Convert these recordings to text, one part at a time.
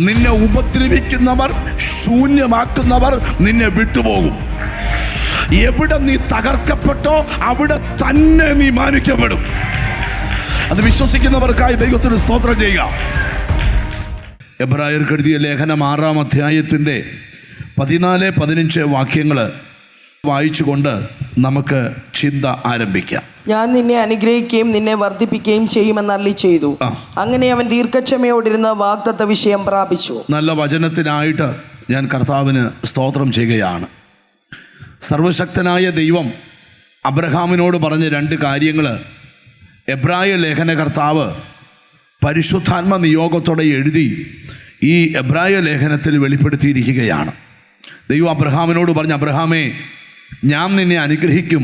നിന്നെ ഉപദ്രവിക്കുന്നവർ, ശൂന്യമാക്കുന്നവർ നിന്നെ വിട്ടുപോകും. എവിടെ നീ തകർക്കപ്പെട്ടോ അവിടെ തന്നെ നീ മാനിക്കപ്പെടും. അത് വിശ്വസിക്കുന്നവർക്കായി ദൈവത്തിന് സ്തോത്രം ചെയ്യുക. എബ്രായർക്ക് എഴുതിയ ലേഖനം 6-ാം അധ്യായത്തിൻ്റെ 14-15 വാക്യങ്ങൾ വായിച്ചുകൊണ്ട് നമുക്ക് ചിന്ത ആരംഭിക്കാം. ഞാൻ നിന്നെ അനുഗ്രഹിക്കുകയും നിന്നെ വർദ്ധിപ്പിക്കുകയും ചെയ്യുമെന്ന് അരുളി ചെയ്തു. അങ്ങനെ അവൻ ദീർഘക്ഷമയോടിരുന്ന വാഗ്ദത്ത വിഷയം പ്രാപിച്ചു. നല്ല വചനത്തിനായിട്ട് ഞാൻ കർത്താവിന് സ്തോത്രം ചെയ്യുകയാണ്. സർവശക്തനായ ദൈവം അബ്രഹാമിനോട് പറഞ്ഞ 2 കാര്യങ്ങൾ എബ്രായ ലേഖനകർത്താവ് പരിശുദ്ധാത്മ നിയോഗത്തോടെ എഴുതി ഈ എബ്രായ ലേഖനത്തിൽ വെളിപ്പെടുത്തിയിരിക്കുകയാണ്. ദൈവം അബ്രഹാമിനോട് പറഞ്ഞ, അബ്രഹാമേ ഞാൻ നിന്നെ അനുഗ്രഹിക്കും,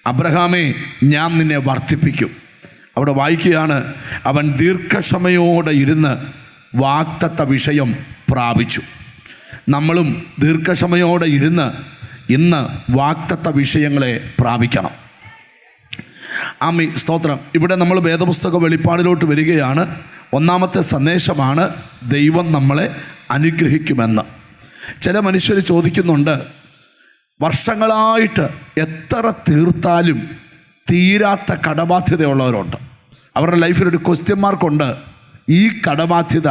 അബ്രഹാമേ ഞാൻ നിന്നെ വർദ്ധിപ്പിക്കും. അവിടെ വായിക്കുകയാണ്, അവൻ ദീർഘക്ഷമയോടെ ഇരുന്ന് വാഗ്ദത്ത വിഷയം പ്രാപിച്ചു. നമ്മളും ദീർഘക്ഷമയോടെ ഇരുന്ന് ഇന്ന് വാഗ്ദത്ത വിഷയങ്ങളെ പ്രാപിക്കണം. ആമീൻ, സ്തോത്രം. ഇവിടെ നമ്മൾ വേദപുസ്തക വെളിപ്പാടിലോട്ട് വരികയാണ്. 1-ാമത്തെ സന്ദേശമാണ് ദൈവം നമ്മളെ അനുഗ്രഹിക്കുമെന്ന്. ചില മനുഷ്യർ ചോദിക്കുന്നുണ്ട്, വർഷങ്ങളായിട്ട് എത്ര തീർത്താലും തീരാത്ത കടബാധ്യതയുള്ളവരുണ്ട്. അവരുടെ ലൈഫിലൊരു ക്വസ്റ്റ്യൻ മാർക്കുണ്ട്, ഈ കടബാധ്യത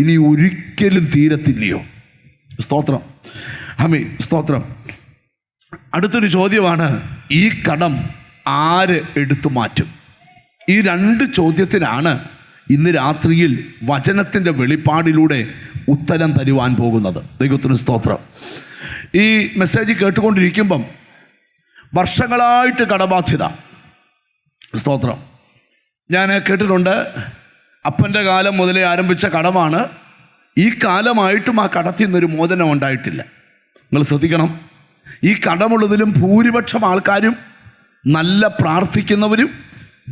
ഇനി ഒരിക്കലും തീരത്തില്ലയോ? സ്തോത്രം, ആമീൻ, സ്തോത്രം. അടുത്തൊരു ചോദ്യമാണ്, ഈ കടം ആര് എടുത്തു മാറ്റും? ഈ 2 ചോദ്യത്തിനാണ് ഇന്ന് രാത്രിയിൽ വചനത്തിൻ്റെ വെളിപ്പാടിലൂടെ ഉത്തരം തരുവാൻ പോകുന്നത്. ദൈവത്തിന് സ്തോത്രം. ഈ മെസ്സേജ് കേട്ടുകൊണ്ടിരിക്കുമ്പം വർഷങ്ങളായിട്ട് കടബാധ്യത, സ്തോത്രം. ഞാൻ കേട്ടിട്ടുണ്ട്, അപ്പൻ്റെ കാലം മുതലേ ആരംഭിച്ച കടമാണ്. ഈ കാലമായിട്ടും ആ കടത്തിൽ നിന്നൊരു മോചനം ഉണ്ടായിട്ടില്ല. നിങ്ങൾ ശ്രദ്ധിക്കണം, ഈ കടമുള്ളതിലും ഭൂരിപക്ഷം ആൾക്കാരും നല്ല പ്രാർത്ഥിക്കുന്നവരും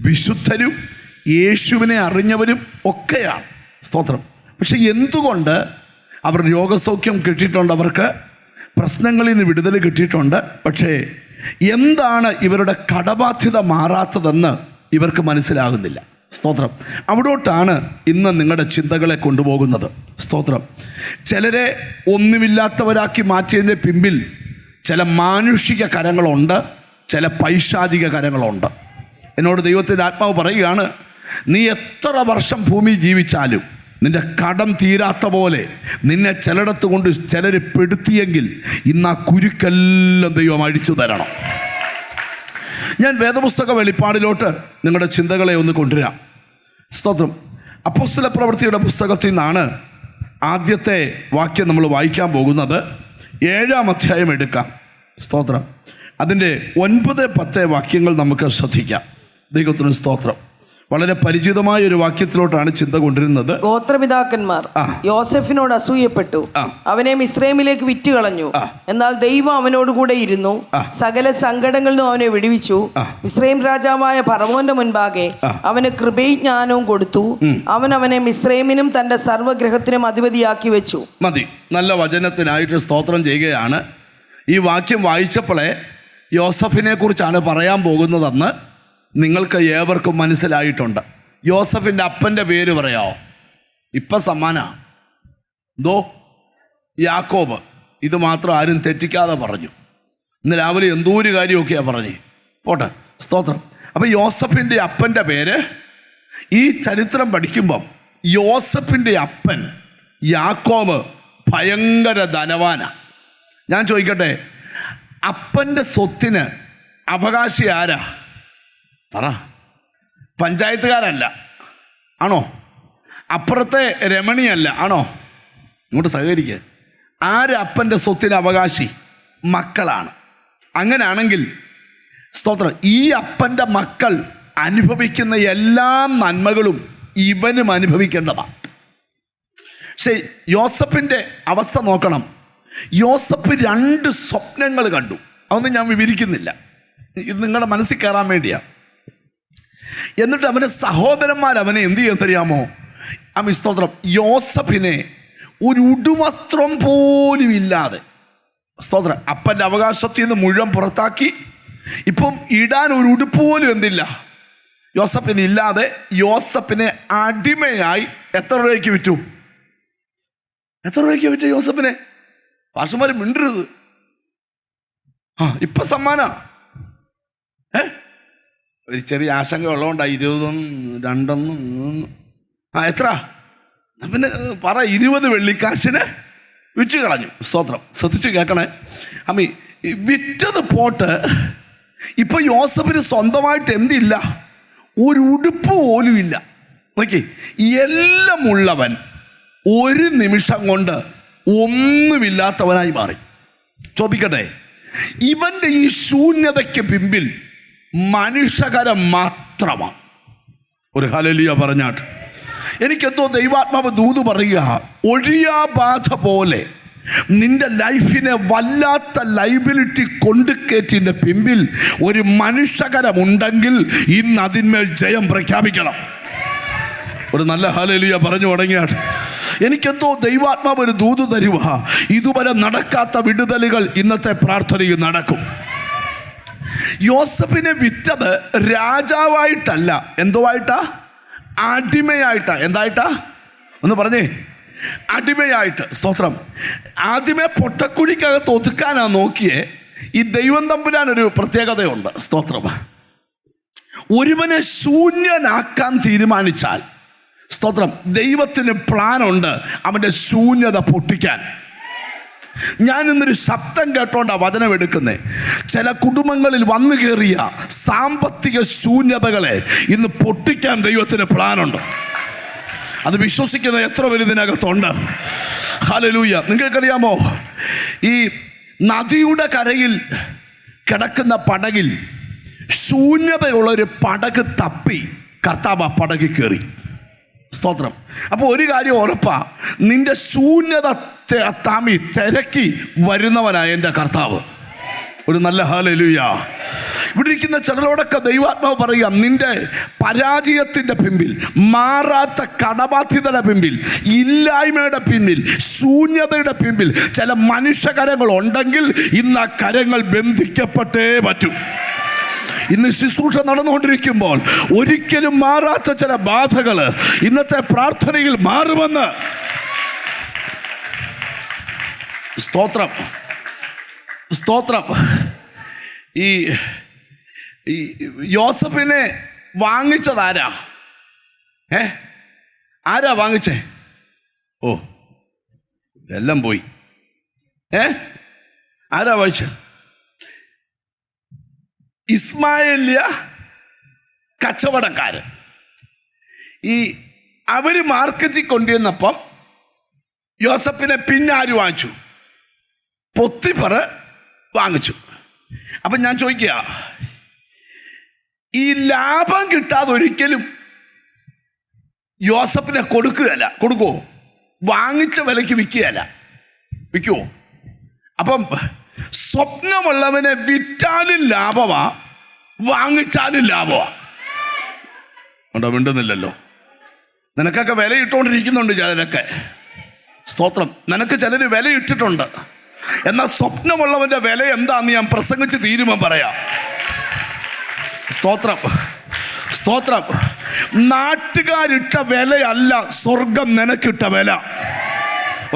വിശുദ്ധരും യേശുവിനെ അറിഞ്ഞവരും ഒക്കെയാണ്. സ്തോത്രം. പക്ഷെ എന്തുകൊണ്ട് അവർ രോഗസൗഖ്യം കിട്ടിയിട്ടുണ്ട്, അവർക്ക് പ്രശ്നങ്ങളിൽ നിന്ന് വിടുതൽ കിട്ടിയിട്ടുണ്ട്. പക്ഷേ എന്താണ് ഇവരുടെ കടബാധ്യത മാറാത്തതെന്ന് ഇവർക്ക് മനസ്സിലാകുന്നില്ല. സ്തോത്രം. അവിടോട്ടാണ് ഇന്ന് നിങ്ങളുടെ ചിന്തകളെ കൊണ്ടുപോകുന്നത്. സ്തോത്രം. ചിലരെ ഒന്നുമില്ലാത്തവരാക്കി മാറ്റിയതിൻ്റെ പിമ്പിൽ ചില മാനുഷിക കരങ്ങളുണ്ട്, ചില പൈശാചിക കരങ്ങളുണ്ട്. എന്നോട് ദൈവത്തിൻ്റെ ആത്മാവ് പറയുകയാണ്, നീ എത്ര വർഷം ഭൂമി ജീവിച്ചാലും നിന്റെ കടം തീരാത്ത പോലെ നിന്നെ ചിലയിടത്ത് കൊണ്ട് ചിലർ പെടുത്തിയെങ്കിൽ ഇന്ന് ആ കുരുക്കെല്ലാം ദൈവം അഴിച്ചു തരണം. ഞാൻ വേദപുസ്തക വെളിപ്പാടിലോട്ട് നിങ്ങളുടെ ചിന്തകളെ ഒന്ന് കൊണ്ടുവരാം. സ്തോത്രം. അപ്പോസ്തല പ്രവൃത്തിയുടെ പുസ്തകത്തിൽ നിന്നാണ് ആദ്യത്തെ വാക്യം നമ്മൾ വായിക്കാൻ പോകുന്നത്. 7-ാം അധ്യായം എടുക്കാം. സ്തോത്രം. അതിൻ്റെ 9-10 വാക്യങ്ങൾ നമുക്ക് ശ്രദ്ധിക്കാം. ദൈവത്തിന് സ്തോത്രം. വളരെ പരിചിതമായ ഒരു വാക്യത്തിലോട്ടാണ് ചിന്ത കൊണ്ടിരുന്നത്. ഗോത്രപിതാക്കന്മാർ യോസെഫിനോട് അസൂയപ്പെട്ടു, അവനെ മിസ്രൈമിലേക്ക് വിറ്റുകളഞ്ഞു. എന്നാൽ ദൈവം അവനോട് കൂടെ ഇരുന്നു, സകല സങ്കടങ്ങളിൽ നിന്നും അവനെ വിടുവിച്ചു. മിസ്രൈം രാജാവായ ഫറവോന്റെ മുൻപാകെ അവന് കൃപയും ജ്ഞാനവും കൊടുത്തു. അവൻ അവനെ മിസ്രൈമിനും തന്റെ സർവ്വഗ്രഹത്തിനും അധിപതിയാക്കി വെച്ചു. മതി. നല്ല വചനത്തിനായിട്ട് സ്തോത്രം ചെയ്യുകയാണ്. ഈ വാക്യം വായിച്ചപ്പോഴേ യോസഫിനെ കുറിച്ചാണ് പറയാൻ പോകുന്നതെന്ന് നിങ്ങൾക്ക് ഏവർക്കും മനസ്സിലായിട്ടുണ്ട്. യോസഫിൻ്റെ അപ്പൻ്റെ പേര് പറയാമോ? ഇപ്പം സമ്മാന ദോ യാക്കോബ്. ഇത് മാത്രം ആരും തെറ്റിക്കാതെ പറഞ്ഞു. ഇന്ന് രാവിലെ എന്തോ ഒരു കാര്യമൊക്കെയാണ് പറഞ്ഞു. പോട്ടെ, സ്തോത്രം. അപ്പം യോസഫിൻ്റെ അപ്പൻ്റെ പേര്, ഈ ചരിത്രം പഠിക്കുമ്പം യോസഫിൻ്റെ അപ്പൻ യാക്കോബ് ഭയങ്കര ധനവാനാണ്. ഞാൻ ചോദിക്കട്ടെ, അപ്പൻ്റെ സ്വത്തിന് അവകാശി ആരാ? പറ. പഞ്ചായത്തുകാരല്ല, ആണോ? അപ്പുറത്തെ രമണിയല്ല, ആണോ? ഇങ്ങോട്ട് സഹകരിക്കുക. ആര് അപ്പൻ്റെ സ്വത്തിന് അവകാശി? മക്കളാണ്. അങ്ങനെയാണെങ്കിൽ സ്തോത്രം, ഈ അപ്പൻ്റെ മക്കൾ അനുഭവിക്കുന്ന എല്ലാ നന്മകളും ഇവനും അനുഭവിക്കേണ്ടതാണ്. പക്ഷേ യോസഫിൻ്റെ അവസ്ഥ നോക്കണം. യോസഫ് 2 സ്വപ്നങ്ങൾ കണ്ടു. അതൊന്നും ഞാൻ വിവരിക്കുന്നില്ല, ഇത് നിങ്ങളുടെ മനസ്സിൽ കയറാൻ വേണ്ടിയാണ്. എന്നിട്ട് അവൻ്റെ സഹോദരന്മാർ അവനെ എന്ത് ചെയ്യാൻ അറിയാമോ? ആമീൻ, സ്തോത്രം, യോസഫിനെ ഒരു ഉടുവസ്ത്രം പോലും ഇല്ലാതെ, സ്തോത്രം, അപ്പൻ്റെ അവകാശത്തിൽ നിന്ന് മുഴുവൻ പുറത്താക്കി. ഇപ്പം ഇടാൻ ഒരു ഉടുപ്പ് പോലും എന്തില്ല യോസഫിന് ഇല്ലാതെ. യോസഫിനെ അടിമയായി എത്ര രൂപയ്ക്ക് വിറ്റു? എത്ര രൂപയ്ക്ക് വിറ്റു യോസഫിനെ? പാഷന്മാർ മിണ്ടരുത്. ഇപ്പൊ സമ്മാന ഒരു ചെറിയ ആശങ്ക ഉള്ളതുകൊണ്ടാണ് 20, 2, എത്ര? പിന്നെ പറ, 20 വെള്ളിക്കാശിന് വിറ്റ് കളഞ്ഞു. സ്തോത്രം, ശ്രദ്ധിച്ച് കേൾക്കണേ. അമ്മി, വിറ്റത് പോട്ട്, ഇപ്പൊ യോസഫിന് സ്വന്തമായിട്ട് എന്തില്ല? ഒരു ഉടുപ്പ് പോലും ഇല്ല. നോക്കി, എല്ലാം ഉള്ളവൻ ഒരു നിമിഷം കൊണ്ട് ഒന്നുമില്ലാത്തവനായി മാറി. ചോദിക്കട്ടെ, ഇവന്റെ ഈ ശൂന്യതയ്ക്ക് പിമ്പിൽ മനുഷ്യകരം മാത്രമാണ്. ഒരു ഹല്ലേലൂയ പറഞ്ഞാട്ട്. എനിക്കെന്തോ ദൈവാത്മാവ് ദൂത് പറയുക, ഒഴിയാബാധ പോലെ നിന്റെ ലൈഫിനെ വല്ലാത്ത ലൈബിലിറ്റി കൊണ്ടുകയറ്റിൻ്റെ പിമ്പിൽ ഒരു മനുഷ്യകരമുണ്ടെങ്കിൽ ഇന്ന് അതിന്മേൽ ജയം പ്രഖ്യാപിക്കണം. ഒരു നല്ല ഹല്ലേലൂയ പറഞ്ഞു തുടങ്ങിയാട്ട്. എനിക്കെന്തോ ദൈവാത്മാവ് ഒരു ദൂത് തരുക, ഇതുവരെ നടക്കാത്ത വിടുതലുകൾ ഇന്നത്തെ പ്രാർത്ഥനയിൽ നടക്കും. യോസഫിനെ വിറ്റത് രാജാവായിട്ടല്ല, എന്തോ ആയിട്ടാ? അടിമയായിട്ടാ. എന്തായിട്ടാ? ഒന്ന് പറഞ്ഞേ. അടിമയായിട്ട്. സ്തോത്രം. ആദ്യമേ പൊട്ടക്കുഴിക്കകത്ത് ഒതുക്കാനാ നോക്കിയേ. ഈ ദൈവം തമ്പുരാനൊരു പ്രത്യേകതയുണ്ട്. സ്തോത്രം. ഒരുവനെ ശൂന്യനാക്കാൻ തീരുമാനിച്ചാൽ, സ്തോത്രം, ദൈവത്തിന് പ്ലാനുണ്ട് അവൻ്റെ ശൂന്യത പൊട്ടിക്കാൻ. ഞാൻ ഇന്നൊരു ശബ്ദം കേട്ടോണ്ടാ വചനം എടുക്കുന്നത്. ചില കുടുംബങ്ങളിൽ വന്നു കയറിയ സാമ്പത്തിക ശൂന്യതകളെ ഇന്ന് പൊട്ടിക്കാൻ ദൈവത്തിന് പ്ലാനുണ്ട്. അത് വിശ്വസിക്കുന്ന എത്ര പേര് ഇതിനകത്തുണ്ട്? ഹല്ലേലൂയ. നിങ്ങൾക്കറിയാമോ, ഈ നദിയുടെ കരയിൽ കിടക്കുന്ന പടകിൽ ശൂന്യതയുള്ളൊരു പടക് തപ്പി കർത്താവ് ആ പടകിൽ കയറി. സ്തോത്രം. അപ്പോൾ ഒരു കാര്യം ഉറപ്പാ, നിന്റെ ശൂന്യത താമി തിരക്കി വരുന്നവനായ എൻ്റെ കർത്താവ്. ഒരു നല്ല ഹല്ലേലൂയ. ഇവിടെ ഇരിക്കുന്ന ചിലരോടൊക്കെ ദൈവാത്മാവ് പറയുക, നിന്റെ പരാജയത്തിൻ്റെ പിമ്പിൽ, മാറാത്ത കടബാധ്യതയുടെ പിമ്പിൽ, ഇല്ലായ്മയുടെ പിന്നിൽ, ശൂന്യതയുടെ പിമ്പിൽ ചില മനുഷ്യകരങ്ങൾ ഉണ്ടെങ്കിൽ ഇന്ന് ആ കരങ്ങൾ ബന്ധിക്കപ്പെട്ടേ പറ്റൂ. ഇന്ന് ശുശ്രൂഷ നടന്നുകൊണ്ടിരിക്കുമ്പോൾ ഒരിക്കലും മാറാത്ത ചില ബാധകൾ ഇന്നത്തെ പ്രാർത്ഥനയിൽ മാറുമെന്ന്. സ്തോത്രം, സ്തോത്രം. ഈ യോസഫിനെ വാങ്ങിച്ചതാരാ? ആരാ വാങ്ങിച്ചേ? ഓ, എല്ലാം പോയി. ആരാ വാങ്ങിച്ച? ഇസ്മായേലിയ കച്ചവടക്കാര്. ഈ അവര് മാർക്കറ്റിൽ കൊണ്ടുവന്നപ്പം യോസഫിനെ പിന്നെ ആര് വാങ്ങിച്ചു? പൊത്തിഫർ വാങ്ങിച്ചു. അപ്പം ഞാൻ ചോദിക്കുക, ഈ ലാഭം കിട്ടാതെ ഒരിക്കലും യോസഫിനെ കൊടുക്കുകയല്ല. കൊടുക്കുമോ? വാങ്ങിച്ച വിലയ്ക്ക് വിൽക്കുകയല്ല. വിൽക്കുമോ? അപ്പം സ്വപ്നമുള്ളവനെ വിറ്റാലും ലാഭമാ, വാങ്ങിച്ചാലും ലാഭമാ. ഉണ്ടോ? മിണ്ടുന്നില്ലല്ലോ. നിനക്കൊക്കെ വില ഇട്ടുകൊണ്ടിരിക്കുന്നുണ്ട് ചിലരൊക്കെ. സ്തോത്രം. നിനക്ക് ചിലർ വില ഇട്ടിട്ടുണ്ട്. എന്നാൽ സ്വപ്നമുള്ളവന്റെ വില എന്താന്ന് ഞാൻ പ്രസംഗിച്ച് തീരുമാനം പറയാം. സ്തോത്രം, സ്തോത്രം. നാട്ടുകാരിട്ട വിലയല്ല സ്വർഗം നിനക്കിട്ട വില.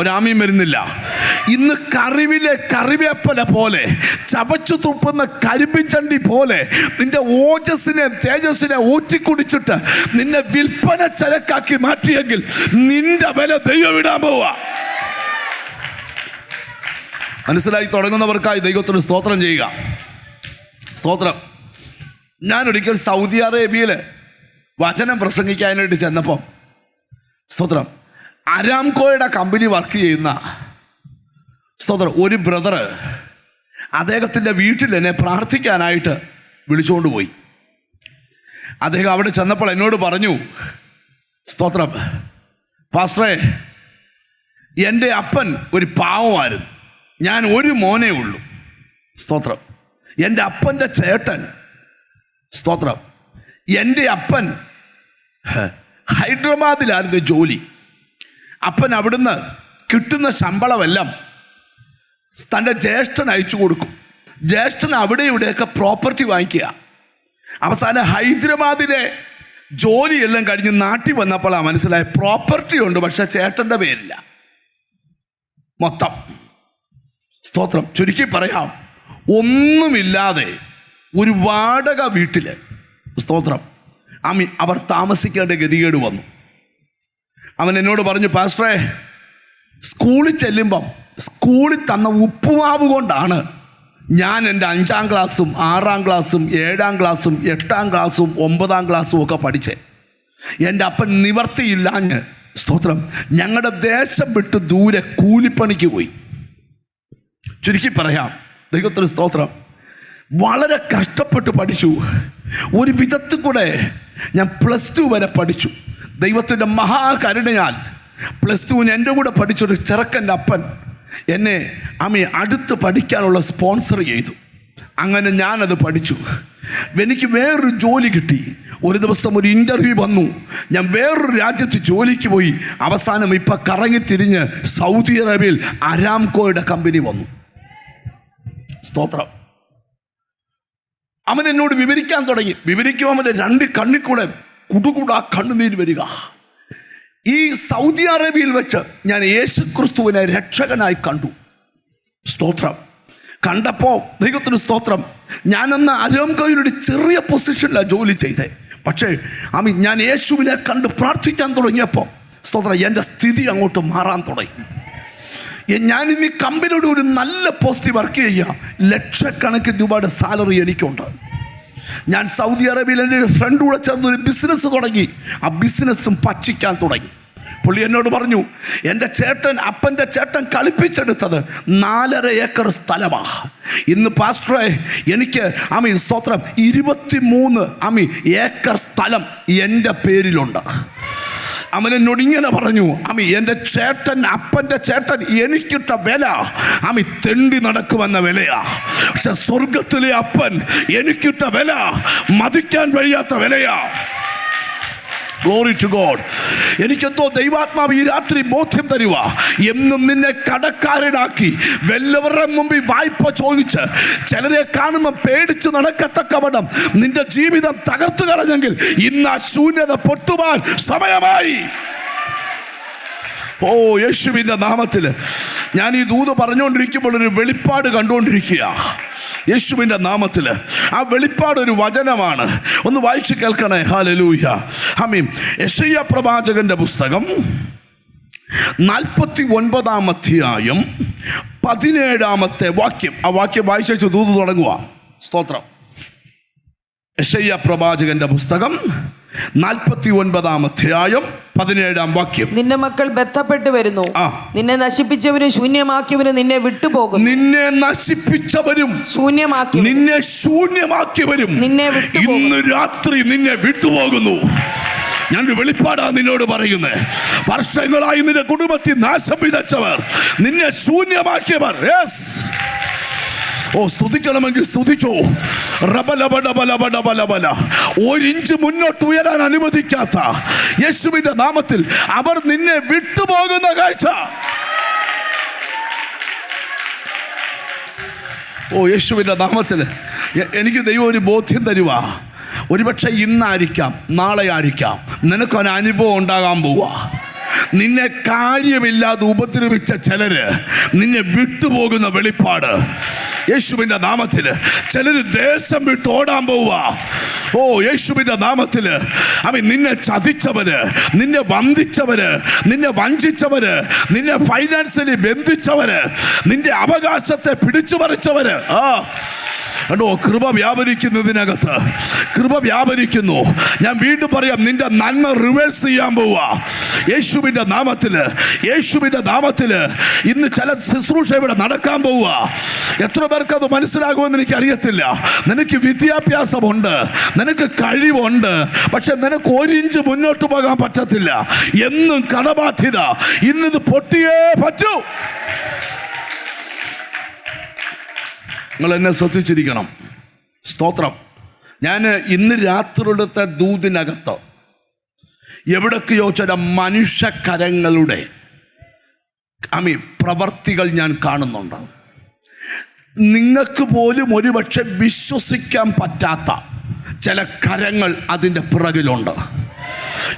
ഒരാമയും വരുന്നില്ല. ഇന്ന് കറിവിലെ കറിവേപ്പല പോലെ, ചവച്ചു തുപ്പുന്ന കരിമ്പിൻ ചണ്ടി പോലെ നിന്റെ ഓജസ്സിനെ തേജസ്സിനെ ഊറ്റിക്കുടിച്ചിട്ട് നിന്നെ വിൽപ്പന ചരക്കാക്കി മാറ്റിയെങ്കിൽ നിന്റെ വില ദൈവം ഇടാൻ പോവാ. മനസ്സിലായി തുടങ്ങുന്നവർക്കായി ദൈവത്തിന് സ്തോത്രം ചെയ്യുക. സ്തോത്രം. ഞാനൊരിക്കൽ സൗദി അറേബ്യയിൽ വചനം പ്രസംഗിക്കാനായിട്ട് ചെന്നപ്പം, സ്തോത്രം, അരാംകോയുടെ കമ്പനി വർക്ക് ചെയ്യുന്ന, സ്തോത്രം, ഒരു ബ്രദർ അദ്ദേഹത്തിൻ്റെ വീട്ടിൽ എന്നെ പ്രാർത്ഥിക്കാനായിട്ട് വിളിച്ചുകൊണ്ട് പോയി. അദ്ദേഹം അവിടെ ചെന്നപ്പോൾ എന്നോട് പറഞ്ഞു, സ്തോത്രം, പാസ്റ്ററേ, എൻ്റെ അപ്പൻ ഒരു പാവമായിരുന്നു. ഞാൻ ഒരു മോനേ ഉള്ളൂ. സ്തോത്രം. എൻ്റെ അപ്പൻ്റെ ചേട്ടൻ, സ്തോത്രം, എൻ്റെ അപ്പൻ ഹൈദരാബാദിലായിരുന്നു ജോലി. അപ്പൻ അവിടുന്ന് കിട്ടുന്ന ശമ്പളമെല്ലാം തൻ്റെ ജ്യേഷ്ഠൻ അയച്ചു കൊടുക്കും. ജ്യേഷ്ഠൻ അവിടെ ഇവിടെയൊക്കെ പ്രോപ്പർട്ടി വാങ്ങിക്കുക. അവസാനം ഹൈദരാബാദിലെ ജോലിയെല്ലാം കഴിഞ്ഞ് നാട്ടിൽ വന്നപ്പോഴാണ് മനസ്സിലായ പ്രോപ്പർട്ടി ഉണ്ട്, പക്ഷെ ചേട്ടൻ്റെ പേരില്ല മൊത്തം. സ്തോത്രം. ചുരുക്കി പറയാം, ഒന്നുമില്ലാതെ ഒരു വാടക വീട്ടിൽ, സ്തോത്രം, അവർ താമസിക്കേണ്ട ഗതികേട് വന്നു. അവൻ എന്നോട് പറഞ്ഞു, പാസ്റ്ററെ, സ്കൂളിൽ ചെല്ലുമ്പം സ്കൂളിൽ തന്ന ഉപ്പുമാവ് കൊണ്ടാണ് ഞാൻ എൻ്റെ 5ാം ക്ലാസ്സും 6ാം ക്ലാസ്സും 7ാം ക്ലാസ്സും 8ാം ക്ലാസ്സും 9ാം ക്ലാസ്സും ഒക്കെ പഠിച്ചേ. എൻ്റെ അപ്പൻ നിവർത്തിയില്ലാഞ്ഞ്, സ്തോത്രം, ഞങ്ങളുടെ ദേശം വിട്ട് ദൂരെ കൂലിപ്പണിക്ക് പോയി. ചുരുക്കി പറയാം, ദൈവത്തിന് സ്തോത്രം, വളരെ കഷ്ടപ്പെട്ട് പഠിച്ചു. ഒരു വിധത്തിൽ കൂടെ ഞാൻ +2 വരെ പഠിച്ചു. ദൈവത്തിൻ്റെ മഹാകരുണയാൽ +2 എൻ്റെ കൂടെ പഠിച്ചൊരു ചെറുക്കൻ്റെ അപ്പൻ എന്നെ അടുത്ത് പഠിക്കാനുള്ള സ്പോൺസർ ചെയ്തു. അങ്ങനെ ഞാനത് പഠിച്ചു. എനിക്ക് വേറൊരു ജോലി കിട്ടി. ഒരു ദിവസം ഒരു ഇൻ്റർവ്യൂ വന്നു. ഞാൻ വേറൊരു രാജ്യത്ത് ജോലിക്ക് പോയി. അവസാനം ഇപ്പം കറങ്ങിത്തിരിഞ്ഞ് സൗദി അറേബ്യയിൽ അരാംകോയുടെ കമ്പനി വന്നു. സ്തോത്രം. അവൻ എന്നോട് വിവരിക്കാൻ തുടങ്ങി. വിവരിക്കുമ്പോൾ അവൻ്റെ 2 കണ്ണിൽ കൂടെ കുടുകൂടാ കണ്ണുനീര് വരിക. ഈ സൗദി അറേബ്യയിൽ വെച്ച് ഞാൻ യേശുക്രിസ്തുവിനെ രക്ഷകനായി കണ്ടു. സ്തോത്രം. കണ്ടപ്പോൾ ദൈവത്തിന് സ്തോത്രം, ഞാനെന്ന് അരാംകോയിലൊരു ചെറിയ പൊസിഷനിലാണ് ജോലി ചെയ്തേ. പക്ഷേ ഞാൻ യേശുവിനെ കണ്ട് പ്രാർത്ഥിക്കാൻ തുടങ്ങിയപ്പോൾ, സ്തോത്രം, എൻ്റെ സ്ഥിതി അങ്ങോട്ട് മാറാൻ തുടങ്ങി. ഞാനിനി കമ്പനിയുടെ ഒരു നല്ല പോസ്റ്റ് വർക്ക് ചെയ്യുക. ലക്ഷക്കണക്കിന് രൂപയുടെ സാലറി എനിക്കുണ്ട്. ഞാൻ സൗദി അറേബ്യയിൽ എൻ്റെ ഫ്രണ്ട് കൂടെ ചേർന്ന് ഒരു ബിസിനസ് തുടങ്ങി. ആ ബിസിനസ്സും പച്ചിക്കാൻ തുടങ്ങി. പുള്ളി എന്നോട് പറഞ്ഞു, എൻ്റെ അപ്പൻ്റെ ചേട്ടൻ കളിപ്പിച്ചെടുത്തത് 4.5 ഏക്കർ സ്ഥലമാണ്. ഇന്ന് പാസ്റ്ററെ എനിക്ക് സ്തോത്രം 23 ഏക്കർ സ്ഥലം എൻ്റെ പേരിലുണ്ട്. അവൻ എന്നോട് ഇങ്ങനെ പറഞ്ഞു, എൻ്റെ അപ്പൻ്റെ ചേട്ടൻ എനിക്കിട്ട വില തെണ്ടി നടക്കുമെന്ന വിലയാ. പക്ഷെ സ്വർഗത്തിലെ അപ്പൻ എനിക്കിട്ട വില മതിക്കാൻ കഴിയാത്ത വിലയാ. Glory to God. എനിക്കെന്തോ ദൈവാത്മാവ് ഈ രാത്രി ബോധ്യം തരുക. എന്നും നിന്നെ കടക്കാരനാക്കി വല്ലവരുടെ മുമ്പിൽ വായ്പ ചോദിച്ച് ചിലരെ കാണുമ്പോൾ പേടിച്ച് നടക്കത്തക്കവണ്ണം നിന്റെ ജീവിതം തകർത്തു കളഞ്ഞെങ്കിൽ ഇന്ന് ആ ശൂന്യത പൊട്ടുവാൻ സമയമായി. ഓ, യേശുവിൻ്റെ നാമത്തിൽ ഞാൻ ഈ ദൂത് പറഞ്ഞുകൊണ്ടിരിക്കുമ്പോൾ ഒരു വെളിപ്പാട് കണ്ടുകൊണ്ടിരിക്കുക. യേശുവിൻ്റെ നാമത്തിൽ ആ വെളിപ്പാട് ഒരു വചനമാണ്. ഒന്ന് വായിച്ച് കേൾക്കണേ. ഹല്ലേലൂയ. യെശയ്യാ പ്രവാചകന്റെ പുസ്തകം 49-ാം അധ്യായം 17-ാമത്തെ വാക്യം. ആ വാക്യം വായിച്ചു ദൂത് തുടങ്ങുക. സ്തോത്രം. യെശയ്യാ പ്രവാചകന്റെ പുസ്തകം 49-ാം അധ്യായം 17-ാം വാക്യം. നിന്റെ മക്കൾ ബന്ധപ്പെട്ട് വരുന്നു, നിന്നെ നശിപ്പിച്ചവരും ശൂന്യമാക്കിയവരും നിന്നെ വിട്ടുപോകും. നിന്നെ നശിപ്പിച്ചവരും നിന്നെ ശൂന്യമാക്കിയവരും ഇന്ന് രാത്രി നിന്നെ വിട്ടുപോകുന്നു. ഞാനൊരു വെളിപ്പാടാണ് നിന്നോട് പറയുന്നത്. വർഷങ്ങളായി നിന്റെ കുടുംബത്തിൽ നാശം വിതച്ചവർ, നിന്നെ ശൂന്യമാക്കിയവർ, സ്തുതിക്കണമെങ്കിൽ സ്തുതിച്ചോ. റബലബലബലബലബല. 1 ഇഞ്ച് മുന്നോട്ട് ഉയരാൻ അനുവദിക്കാത്ത യേശുവിന്റെ നാമത്തിൽ അവർ നിന്നെ വിട്ടുപോകുന്ന കാഴ്ച. യേശുവിന്റെ നാമത്തിൽ എനിക്ക് ദൈവം ഒരു ബോധ്യം തരുക. ഒരുപക്ഷെ ഇന്നായിരിക്കാം, നാളെ ആയിരിക്കാം നിനക്കൊരു അനുഭവം ഉണ്ടാകാൻ പോവുക. നിന്നെ കാര്യമില്ലാതെ ഉപദ്രവിച്ച ചിലര് നിന്നെ വിട്ടുപോകുന്ന വെളിപ്പാട് യേശുവിൻ്റെ നാമത്തിൽ. ചിലര് ദേശം വിട്ട് ഓടാൻ പോവുക. യേശുവിൻ്റെ നാമത്തിൽ. നിന്നെ ചതിച്ചവര്, നിന്നെ വഞ്ചിച്ചവര്, നിന്നെ വഞ്ചിച്ചവര്, നിന്നെ ഫൈനാൻഷ്യലി ബന്ധിച്ചവര്, നിന്റെ അവകാശത്തെ പിടിച്ചു പറിച്ചവര്, കണ്ടോ, കൃപ വ്യാപരിക്കുന്നതിനകത്ത് കൃപ വ്യാപരിക്കുന്നു. ഞാൻ വീണ്ടും പറയാം, നിന്റെ നന്മ റിവേഴ്സ് ചെയ്യാൻ പോവുക യേശുവിൻ്റെ നാമത്തില്. യേശുവിൻ്റെ നാമത്തില് ഇന്ന് ചില ശുശ്രൂഷ ഇവിടെ നടക്കാൻ പോവുക. എത്ര പേർക്ക് അത് മനസ്സിലാകുമെന്ന് എനിക്ക് അറിയത്തില്ല. നിനക്ക് വിദ്യാഭ്യാസമുണ്ട്, നിനക്ക് കഴിവുണ്ട്, പക്ഷെ നിനക്ക് 1 ഇഞ്ച് മുന്നോട്ട് പോകാൻ പറ്റത്തില്ല. എന്നും കടബാധ്യത. ഇന്നിത് പൊട്ടിയേ പറ്റൂ. നിങ്ങൾ എന്നെ ശ്രദ്ധിച്ചിരിക്കണം. സ്തോത്രം. ഞാൻ ഇന്ന് രാത്രിയിലത്തെ ദൂതിനകത്ത് എവിടൊക്കെയോ ചില മനുഷ്യക്കരങ്ങളുടെ പ്രവർത്തികൾ ഞാൻ കാണുന്നുണ്ട്. നിങ്ങൾക്ക് പോലും ഒരുപക്ഷെ വിശ്വസിക്കാൻ പറ്റാത്ത ചില കരങ്ങൾ അതിൻ്റെ പിറകിലുണ്ട്.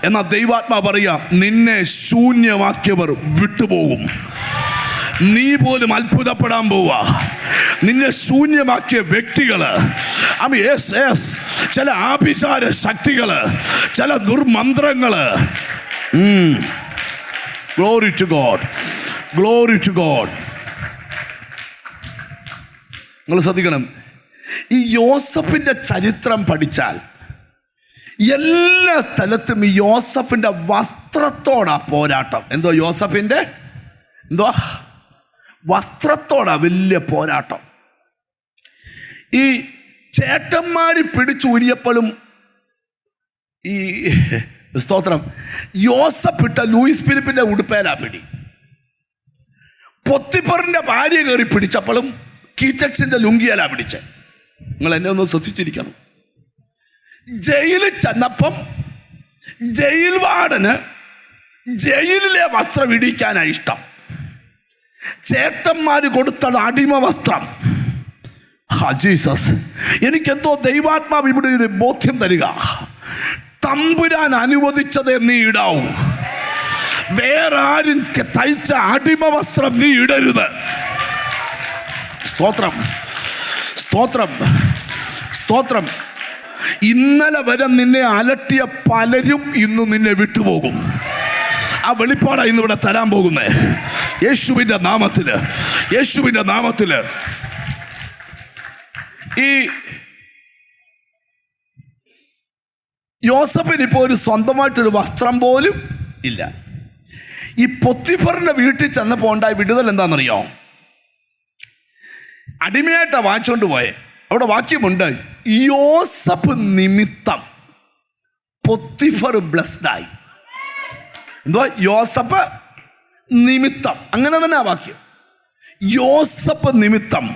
എന്നാൽ ദൈവാത്മാ പറയാം, നിന്നെ ശൂന്യമാക്കിയവർ വിട്ടുപോകും. നീ പോലും അത്ഭുതപ്പെടാൻ പോവാ. നിന്നെ ശൂന്യമാക്കിയ വ്യക്തികള്, ചില ആഭിചാര ശക്തികള്, ചില ദുർമന്ത്രങ്ങള്. Glory to God, glory to God. നിങ്ങൾ ശ്രദ്ധിക്കണം, ഈ യോസഫിൻ്റെ ചരിത്രം പഠിച്ചാൽ എല്ലാ സ്ഥലത്തും ഈ യോസഫിൻ്റെ വസ്ത്രത്തോടാ പോരാട്ടം. യോസഫിൻ്റെ വസ്ത്രത്തോടാ വലിയ പോരാട്ടം. ഈ ചേട്ടന്മാര് പിടിച്ചൂരിയപ്പോഴും ഈ സ്തോത്രം യോസഫ് ഇട്ട ലൂയിസ് ഫിലിപ്പിന്റെ ഉടുപ്പേലാ പിടി. പൊത്തിപ്പറിന്റെ ഭാര്യ കയറി പിടിച്ചപ്പോഴും കീറ്റക്സിന്റെ ലുങ്കിയലാ പിടിച്ച്. നിങ്ങൾ എന്നെ ഒന്ന് ശ്രദ്ധിച്ചിരിക്കണം. ജയിലിൽ ചെന്നപ്പം ജയിൽ വാർഡന് ജയിലിലെ വസ്ത്രം ഇടിക്കാനാണ് ഇഷ്ടം. ചേട്ടന്മാര് കൊടുത്തത് അടിമ വസ്ത്രം. ജീസസ്, എനിക്കെന്തോ ദൈവാത്മാവ് ഇവിടെ ഒരു ബോധ്യം തരിക. തമ്പുരാൻ അനുവദിച്ചതേ നീ ഇടാവൂ. വേറെ ആരും തയ്ച്ച അടിമ വസ്ത്രം നീ ഇടരുത്. സ്തോത്രം, സ്തോത്രം, സ്തോത്രം. ഇന്നലെ വരെ നിന്നെ അലട്ടിയ പലരും ഇന്ന് നിന്നെ വിട്ടുപോകും. ആ വെളിപ്പാടാണ് ഇന്നിവിടെ തരാൻ പോകുന്നേ, യേശുവിൻ്റെ നാമത്തില്, യേശുവിൻ്റെ നാമത്തില്. ഈ യോസഫിന് ഇപ്പോൾ ഒരു സ്വന്തമായിട്ടൊരു വസ്ത്രം പോലും ഇല്ല. ഈ പൊത്തിഫറിന്റെ വീട്ടിൽ ചെന്നപ്പോൾ ഉണ്ടായ വിടുതൽ എന്താണെന്നറിയോ? അടിമയായിട്ടാണ് വാങ്ങിച്ചുകൊണ്ട് പോയെ. അവിടെ വാക്യമുണ്ട്, യോസഫ് നിമിത്തം പൊത്തിഫർ ബ്ലെസ്ഡായി. യോസഫ് നിമിത്തം, അങ്ങനെ തന്നെ ആ വാക്യം. യോസഫ് നിമിത്തം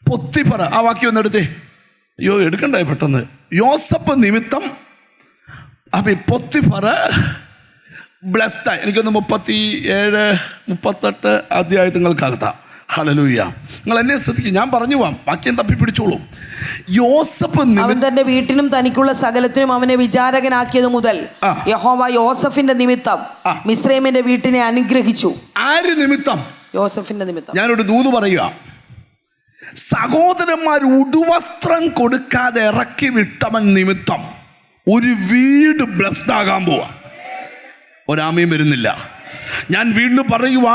പൊത്തിഫർ, ആ വാക്യം ഒന്ന് എടുത്തേ. എടുക്കണ്ടായി പെട്ടെന്ന്. യോസഫ് നിമിത്തം പൊത്തിഫർ ബ്ലെസ്ഡായി. എനിക്കൊന്ന് 37, 38 അധ്യായം നിങ്ങൾക്കകത്താം. ഹല്ലേലൂയ. നിങ്ങൾ എന്നെ ശ്രദ്ധിക്കും, ഞാൻ പറഞ്ഞു പോവാം, വാക്യം തപ്പി പിടിച്ചോളൂ. യോസഫ് അവൻ തന്റെ വീട്ടിനും തനിക്കുള്ള സകലത്തിനും അവനെ വിചാരകനാക്കിയത് മുതൽ യഹോവ യോസഫിന്റെ നിമിത്തം മിസ്രൈമിന്റെ വീട്ടിനെ അനുഗ്രഹിച്ചു. ആര് നിമിത്തം? യോസഫിന്റെ നിമിത്തം. ഞാനൊരു ദൂത് പറയുക. സഹോദരന്മാർ ഉടുവസ്ത്രം കൊടുക്കാതെ ഇറക്കി വിട്ടവൻ നിമിത്തം ഒരു വീട് ബ്ലെസ്ഡ് ആകാൻ പോവാ. ഒരാമയും വരുന്നില്ല. ഞാൻ വീണ്ടും പറയുക,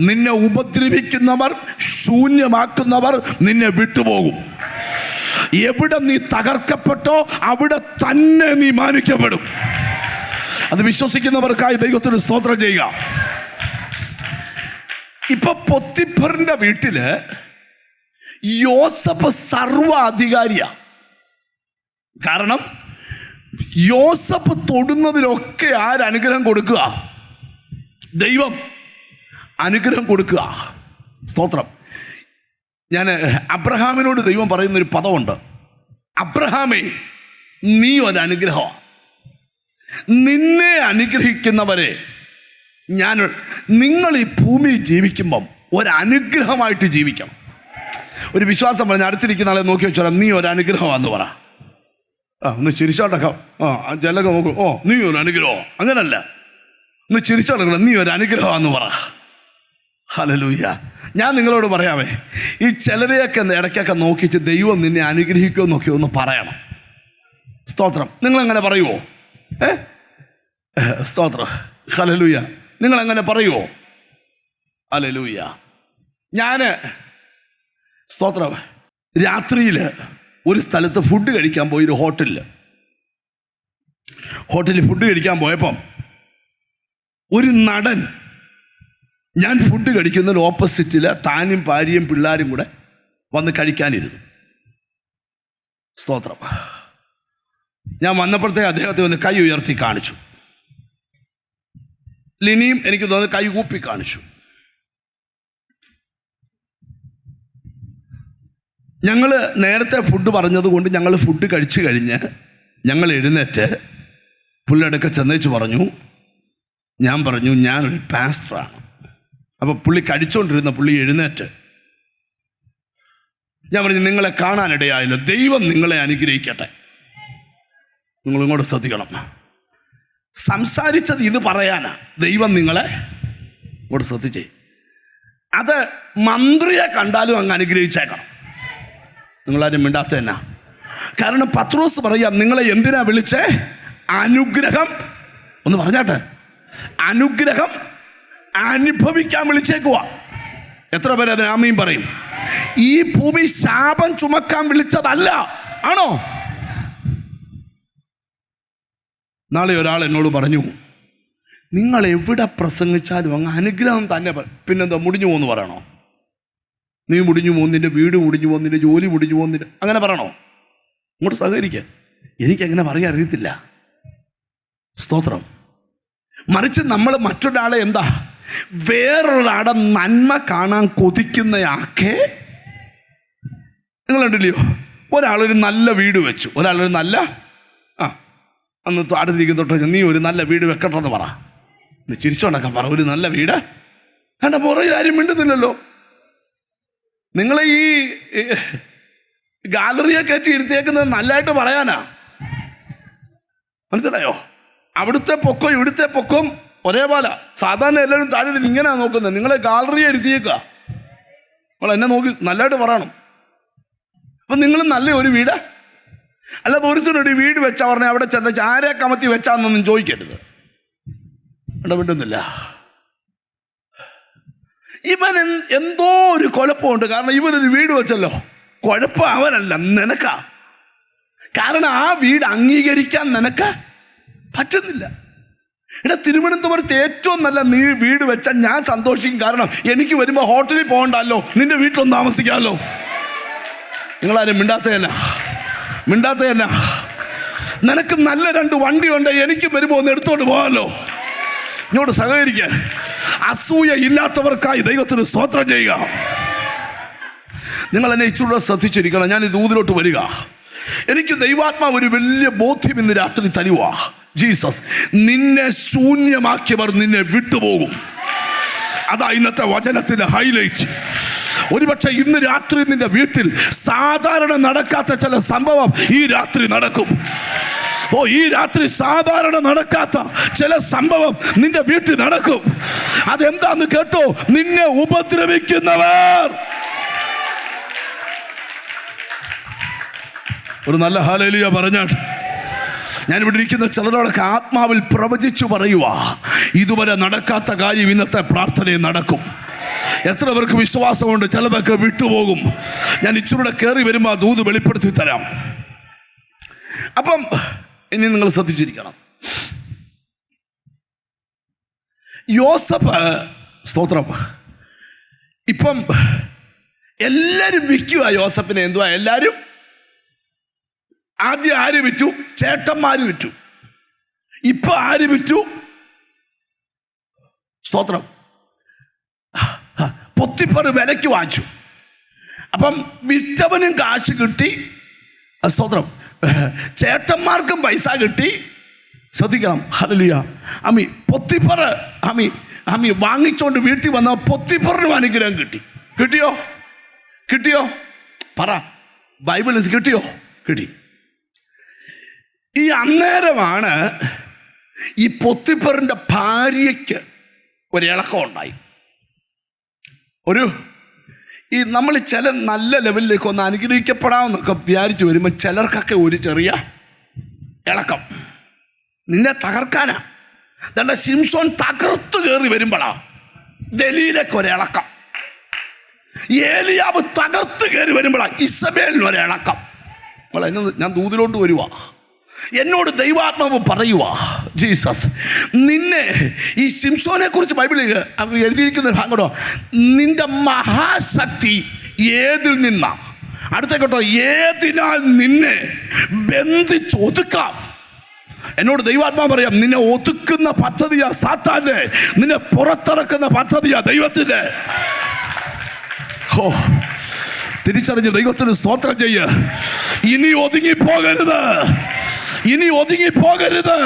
നിന്നെ ഉപദ്രവിക്കുന്നവർ, ശൂന്യമാക്കുന്നവർ നിന്നെ വിട്ടുപോകും. എവിടെ നീ തകർക്കപ്പെട്ടോ അവിടെ തന്നെ നീ മാനിക്കപ്പെടും. അത് വിശ്വസിക്കുന്നവർക്കായി ദൈവത്തിന് സ്തോത്രം ചെയ്യുക. ഇപ്പൊ പൊത്തിഫറിന്റെ വീട്ടില് യോസഫ് സർവ അധികാരിയാ. കാരണം യോസഫ് തൊടുന്നതിലൊക്കെ ആരനുഗ്രഹം കൊടുക്കുക? ദൈവം അനുഗ്രഹം കൊടുക്കുക. സ്തോത്രം. ഞാൻ അബ്രഹാമിനോട് ദൈവം പറയുന്നൊരു പദമുണ്ട്, അബ്രഹാമേ നീ ഒരു അനുഗ്രഹമാണ്. നിന്നെ അനുഗ്രഹിക്കുന്നവരെ നിങ്ങൾ ഈ ഭൂമിയിൽ ജീവിക്കുമ്പം ഒരനുഗ്രഹമായിട്ട് ജീവിക്കണം. ഒരു വിശ്വാസം പറഞ്ഞ് അടുത്തിരിക്കുന്ന ആളെ നോക്കി വെച്ചോളാം, നീ ഒരു അനുഗ്രഹമാണെന്ന് പറ. ഒന്ന് ചിരിച്ചോണ്ടക്കാം. ചിലക്ക് നോക്കും, നീ ഒരു അനുഗ്രഹം. അങ്ങനല്ല, ഒന്ന് ചിരിച്ചോണ്ടക്കണം, നീ ഒരു അനുഗ്രഹമാണെന്ന് പറ. ഹല്ലേലൂയ. ഞാൻ നിങ്ങളോട് പറയാമേ, ഈ ചിലരെയൊക്കെ ഇടയ്ക്കൊക്കെ നോക്കിച്ച് ദൈവം നിന്നെ അനുഗ്രഹിക്കുമെന്നൊക്കെ ഒന്ന് പറയണം. സ്തോത്രം. നിങ്ങളെങ്ങനെ പറയുമോ? സ്തോത്രം. ഹല്ലേലൂയ. നിങ്ങളെങ്ങനെ പറയുമോ? ഹല്ലേലൂയ. ഞാൻ സ്തോത്രം രാത്രിയിൽ ഒരു സ്ഥലത്ത് ഫുഡ് കഴിക്കാൻ പോയി. ഒരു ഹോട്ടലിൽ ഫുഡ് കഴിക്കാൻ പോയപ്പം ഒരു നടൻ, ഞാൻ ഫുഡ് കഴിക്കുന്നതിന് ഓപ്പോസിറ്റിൽ താനും ഭാര്യയും പിള്ളേരും കൂടെ വന്ന് കഴിക്കാനിരുന്നു. സ്തോത്രം. ഞാൻ വന്നപ്പോഴത്തേക്ക് അദ്ദേഹത്തെ ഒന്ന് കൈ ഉയർത്തി കാണിച്ചു. ലിനിയും എനിക്ക് തോന്നുന്നത് കൈ കൂപ്പി കാണിച്ചു. ഞങ്ങൾ നേരത്തെ ഫുഡ് പറഞ്ഞതുകൊണ്ട് ഞങ്ങൾ ഫുഡ് കഴിച്ചു കഴിഞ്ഞ് ഞങ്ങൾ എഴുന്നേറ്റ് പുള്ളിയടക്കം ചെന്നേച്ച് പറഞ്ഞു, ഞാൻ പറഞ്ഞു ഞാനൊരു പാസ്റ്ററാണ്, അപ്പോൾ പുള്ളി കഴിച്ചുകൊണ്ടിരുന്ന പുള്ളി എഴുന്നേറ്റ്. ഞാൻ പറഞ്ഞു, നിങ്ങളെ കാണാനിടയായല്ലോ, ദൈവം നിങ്ങളെ അനുഗ്രഹിക്കട്ടെ. നിങ്ങൾ ഇങ്ങോട്ട് ശ്രദ്ധിക്കണം. സംസാരിച്ചത് ഇത് പറയാനാ, ദൈവം നിങ്ങളെ ഇങ്ങോട്ട് ശ്രദ്ധിച്ചേ. അത് മന്ത്രിയെ കണ്ടാലും അങ്ങ് അനുഗ്രഹിച്ചേക്കണം. നിങ്ങളാരും മിണ്ടാത്ത തന്നെ. കാരണം പത്രോസ് പറയാം, നിങ്ങളെ എന്തിനാ വിളിച്ചേ? അനുഗ്രഹം. ഒന്ന് പറഞ്ഞാട്ടെ, അനുഗ്രഹം അനുഭവിക്കാൻ വിളിച്ചേക്കുവാ. എത്ര പേര് അതിന് ആമീൻ പറയും? ഈ ഭൂമി ശാപം ചുമക്കാൻ വിളിച്ചതല്ല. ആണോ? നാളെ ഒരാൾ എന്നോട് പറഞ്ഞു, നിങ്ങൾ എവിടെ പ്രസംഗിച്ചാലും അങ്ങ് അനുഗ്രഹം തന്നെ. പിന്നെന്താ, മുടിഞ്ഞു പോകുന്നു പറയണോ? നീ മുടിഞ്ഞു പോകും, നിന്റെ വീട് മുടിഞ്ഞു പോകും, നിന്റെ ജോലി മുടിഞ്ഞു പോകും, നിന്റെ അങ്ങനെ പറയണോ? ഇങ്ങോട്ട് സഹകരിക്കുക. എനിക്കങ്ങനെ പറയാൻ അറിയത്തില്ല. സ്തോത്രം. മറിച്ച് നമ്മൾ മറ്റൊരാളെ എന്താ, വേറൊരാളുടെ നന്മ കാണാൻ കൊതിക്കുന്നയാക്കെ. നിങ്ങൾ കണ്ടില്ലയോ, ഒരാളൊരു നല്ല വീട് വെച്ചു, ഒരാളൊരു നല്ല അന്ന് അടുത്തിരിക്കുന്ന തൊട്ട് നീ ഒരു നല്ല വീട് വെക്കട്ടെന്ന് പറ. നീ ചിരിച്ചോണ്ടൊക്കെ പറ, ഒരു നല്ല വീട്. കണ്ട പുറകിൽ ആരും മിണ്ടുന്നില്ലല്ലോ. നിങ്ങൾ ഈ ഗാലറിയെ കയറ്റി ഇരുത്തിയേക്കുന്നത് നല്ലതായിട്ട് പറയാനാ. മനസ്സിലായോ? അവിടുത്തെ പൊക്കം ഇവിടുത്തെ പൊക്കം ഒരേപോലെ. സാധാരണ എല്ലാവരും താഴെ ഇങ്ങനെയാണ് നോക്കുന്നത്. നിങ്ങളെ ഗാലറിയെ ഇരുത്തിയേക്കുക. നിങ്ങൾ എന്നെ നോക്കി നല്ലതായിട്ട് പറയണം. അപ്പം നിങ്ങൾ നല്ല ഒരു വീട്, അല്ലാതെ ഒരുത്തിനൊരു വീട് വെച്ചാൽ പറഞ്ഞാൽ അവിടെ ചെന്ന ആരെ കമത്തി വെച്ചാന്നൊന്നും ചോദിക്കരുത്. ഇവിടെ വിട്ടുന്നില്ല. ഇവൻ എന്തോ ഒരു കുഴപ്പമുണ്ട്. കാരണം ഇവനൊരു വീട് വെച്ചല്ലോ. കുഴപ്പം അവനല്ല, നിനക്കാ. കാരണം ആ വീട് അംഗീകരിക്കാൻ നിനക്ക് പറ്റുന്നില്ല. ഇവിടെ തിരുവനന്തപുരത്ത് ഏറ്റവും നല്ല നീ വീട് വെച്ചാൽ ഞാൻ സന്തോഷിക്കും. കാരണം എനിക്ക് വരുമ്പോൾ ഹോട്ടലിൽ പോകണ്ടല്ലോ, നിന്റെ വീട്ടിലൊന്ന് താമസിക്കാമല്ലോ. നിങ്ങളാരും മിണ്ടാത്തതല്ല. നിനക്ക് നല്ല 2 വണ്ടിയുണ്ട്, എനിക്ക് വരുമ്പോൾ ഒന്ന് എടുത്തോണ്ട് പോകാമല്ലോ. ഇങ്ങോട്ട് സഹകരിക്കുക. അസൂയ ഇല്ലാത്തവർക്കായി ദൈവത്തിന് സ്തോത്രം ചെയ്യുക. നിങ്ങൾ എന്നെ ഇച്ചിരി ശ്രദ്ധിച്ചിരിക്കണം. ഞാൻ ഈ ദൂതിലോട്ട് വരിക. എനിക്ക് ദൈവാത്മാവ് ഒരു വലിയ ബോധ്യം ഇന്ന് രാത്രി തരുവാ. ജീസസ്, നിന്നെ ശൂന്യമാക്കിയവർ നിന്നെ വിട്ടുപോകും. അതാ ഇന്നത്തെ വചനത്തിന്റെ ഹൈലൈറ്റ്. ഒരുപക്ഷെ ഇന്ന് രാത്രി നിന്റെ വീട്ടിൽ സാധാരണ നടക്കാത്ത ചില സംഭവം ഈ രാത്രി നടക്കും. ഈ രാത്രി സാധാരണ നടക്കാത്ത ചില സംഭവം നിന്റെ വീട്ടിൽ നടക്കും. അതെന്താന്ന് കേട്ടോ? നിന്നെ ഉപദ്രവിക്കുന്നവർ. ഒരു നല്ല ഹല്ലേലൂയ പറഞ്ഞാട്ട്. ഞാനിവിടെ ഇരിക്കുന്ന ചിലരോടൊക്കെ ആത്മാവിൽ പ്രവചിച്ചു പറയുക, ഇതുവരെ നടക്കാത്ത കാര്യം ഇന്നത്തെ പ്രാർത്ഥനയിൽ നടക്കും. എത്ര പേർക്ക് വിശ്വാസമുണ്ട്? ചിലതൊക്കെ വിട്ടുപോകും. ഞാൻ ഇച്ചിരൂടെ കയറി വരുമ്പോൾ ആ ദൂത് വെളിപ്പെടുത്തി തരാം. അപ്പം ഇനി നിങ്ങൾ ശ്രദ്ധിച്ചിരിക്കണം. യോസഫ്, സ്തോത്രം, ഇപ്പം എല്ലാവരും വിൽക്കുക യോസഫിനെ. എന്തുവാ എല്ലാവരും? ആദ്യം ആര് വിറ്റു? ചേട്ടന്മാര് വിറ്റു. ഇപ്പൊ ആര് വിറ്റു? സ്തോത്രം, പൊത്തിപ്പറ് വിലയ്ക്ക് വാങ്ങിച്ചു. അപ്പം വിറ്റവനും കാശ് കിട്ടി. സ്തോത്രം, ചേട്ടന്മാർക്കും പൈസ കിട്ടി. ശ്രദ്ധിക്കണം. ഹല്ലേലൂയ. അമ്മി പൊത്തിപ്പറ് അമ്മി വാങ്ങിച്ചോണ്ട് വീട്ടിൽ വന്ന പൊത്തിപ്പറിനും അനുഗ്രഹം കിട്ടി. കിട്ടിയോ? പറ, ബൈബിളിൽ കിട്ടിയോ? കിട്ടി. ഈ അന്നേരമാണ് ഈ പൊത്തിപ്പറിൻ്റെ ഭാര്യയ്ക്ക് ഒരു ഇളക്കം ഉണ്ടായി. ഈ നമ്മൾ ചില നല്ല ലെവലിലേക്ക് ഒന്ന് അനുഗ്രഹിക്കപ്പെടാമെന്നൊക്കെ വിചാരിച്ചു വരുമ്പോൾ ചിലർക്കൊക്കെ ഒരു ചെറിയ ഇളക്കം. നിന്നെ തകർക്കാനാ. ദണ്ട ശിംശോൻ തകർത്ത് കയറി വരുമ്പോഴാ ദലീലക്ക് ഒരിളക്കം. ഏലിയാവ് തകർത്ത് കയറി വരുമ്പോഴാ ഇസബേലിന് ഒരിളക്കം. ഞാൻ ദൂതിലോട്ട് വരുവാ. എന്നോട് ദൈവാത്മാവ് പറയുവാ, ജീസസ്, നിന്നെ ഈ ശിംശോനെ കുറിച്ച് ബൈബിളിൽ എഴുതിയിരിക്കുന്ന ഭാഗം, നിന്റെ മഹാശക്തി ഏതിൽ നിന്നാ? അടുത്ത കേട്ടോ, ഏതിനാൽ നിന്നെ ബന്ധിച്ചൊതുക്കാം. എന്നോട് ദൈവാത്മാവ് പറയാം, നിന്നെ ഒതുക്കുന്ന പദ്ധതിയാ സാത്താന്റെ, നിന്നെ പുറത്തിറക്കുന്ന പദ്ധതിയാ ദൈവത്തിന്റെ. തിരിച്ചറിഞ്ഞ് ദൈവത്തിന് സ്തോത്രം ചെയ്യ. ഇനി ഒതുങ്ങിപ്പോകരുത്.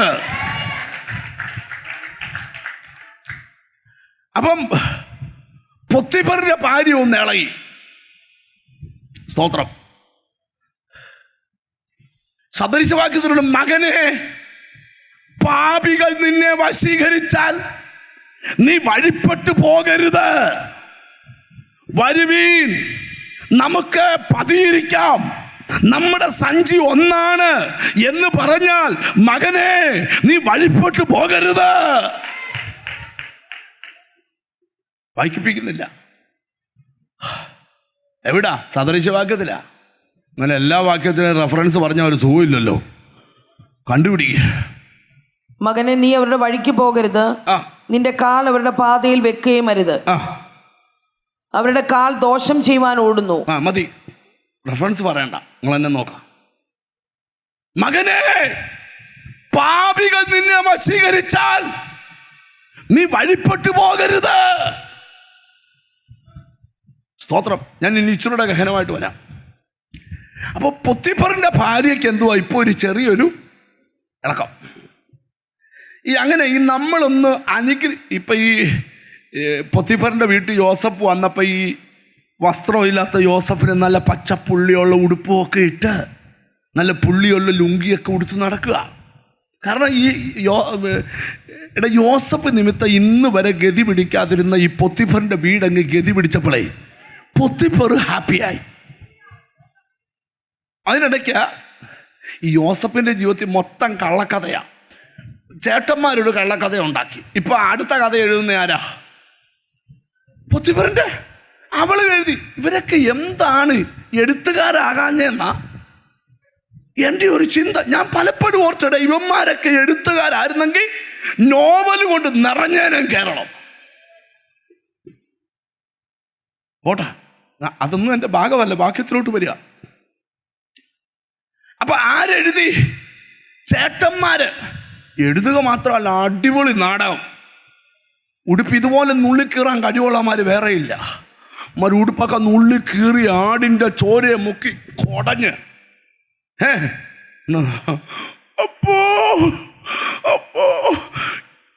അപ്പം പൊത്തിഫറിന്റെ ഭാര്യ ഒന്ന് ഇളകി. സ്തോത്രം. സദൃശവാക്യത്തിലുള്ള മകനെ, പാപികൾ നിന്നെ വശീകരിച്ചാൽ നീ വഴിപ്പെട്ടു പോകരുത്. വരുവീൻ, നമുക്ക് പതിയിരിക്കാം, നമ്മുടെ സഞ്ചി ഒന്നാണ് എന്ന് പറഞ്ഞാൽ മകനെ നീ വഴിപ്പെട്ടു പോകരുത്. വായിപ്പിക്കുന്നില്ല. എവിടാ? സദൃശവാക്യത്തിലാ. അങ്ങനെ എല്ലാ വാക്യത്തിനും റെഫറൻസ് പറഞ്ഞ ഒരു സുഖമില്ലല്ലോ. കണ്ടുപിടിക്കുക. മകനെ, നീ അവരുടെ വഴിക്ക് പോകരുത്. നിന്റെ കാൽ അവരുടെ പാതയിൽ വെക്കുകയും അരുത്. അവരുടെ കാൽ ദോഷം ചെയ്യുവാൻ ഓടുന്നു. മതി, റെഫറൻസ് പറയണ്ട, നിങ്ങൾ എന്നെ നോക്കാം. മകനെ, പാപികൾ നിന്നെ വശീകരിച്ചാൽ നീ വഴിപ്പെട്ടു പോകരുത്. സ്തോത്രം. ഞാൻ ഇനി ഇച്ചിരൂടെ ഗഹനമായിട്ട് വരാം. അപ്പോൾ പൊത്തിഫറിന്റെ ഭാര്യയ്ക്ക് എന്തുവാ ഇപ്പോൾ ഒരു ചെറിയൊരു ഇളക്കം. അങ്ങനെ നമ്മളൊന്ന് ഇപ്പം ഈ പൊത്തിഫറിന്റെ വീട്ടിൽ യോസഫ് വന്നപ്പോൾ ഈ വസ്ത്രമില്ലാത്ത യോസഫിന് നല്ല പച്ചപ്പുള്ളിയുള്ള ഉടുപ്പുമൊക്കെ ഇട്ട് നല്ല പുള്ളിയുള്ള ലുങ്കിയൊക്കെ ഉടുത്ത് നടക്കുക. കാരണം ഈ യോസഫ് നിമിത്തം ഇന്ന് വരെ ഗതി പിടിക്കാതിരുന്ന ഈ പൊത്തിഫറിന്റെ വീടങ്ങ് ഗതി പിടിച്ചപ്പോഴേ പൊത്തിഫർ ഹാപ്പിയായി. അതിനിടയ്ക്ക് ഈ യോസഫിൻ്റെ ജീവിതത്തിൽ മൊത്തം കള്ളക്കഥയാണ്. ചേട്ടന്മാരൊരു കള്ളക്കഥ ഉണ്ടാക്കി. ഇപ്പൊ അടുത്ത കഥ എഴുതുന്ന ആരാ? പൊത്തിഫറിന്റെ അവള് എഴുതി. ഇവരൊക്കെ എന്താണ് എഴുത്തുകാരാകാഞ്ഞെന്നാ എൻ്റെ ഒരു ചിന്ത. ഞാൻ പലപ്പോഴും ഓർത്തിടെ ഇവന്മാരൊക്കെ എഴുത്തുകാരായിരുന്നെങ്കിൽ നോവൽ കൊണ്ട് നിറഞ്ഞേനും കേരളം. പോട്ടെ, അതൊന്നും എൻ്റെ ഭാഗമല്ല, വാക്യത്തിലോട്ട് വരിക. അപ്പൊ ആരെഴുതി? ചേട്ടന്മാര്. എഴുതുക മാത്രമല്ല, അടിപൊളി നാടകം. ഉടുപ്പ് ഇതുപോലെ നുള്ളിക്കീറാൻ കഴിവുള്ളമാര് വേറെ ഇല്ല. ഉടുപ്പൊക്കെ നുള്ളിക്കീറി ആടിൻ്റെ ചോരയെ മുക്കി കൊടഞ്ഞ് അപ്പോ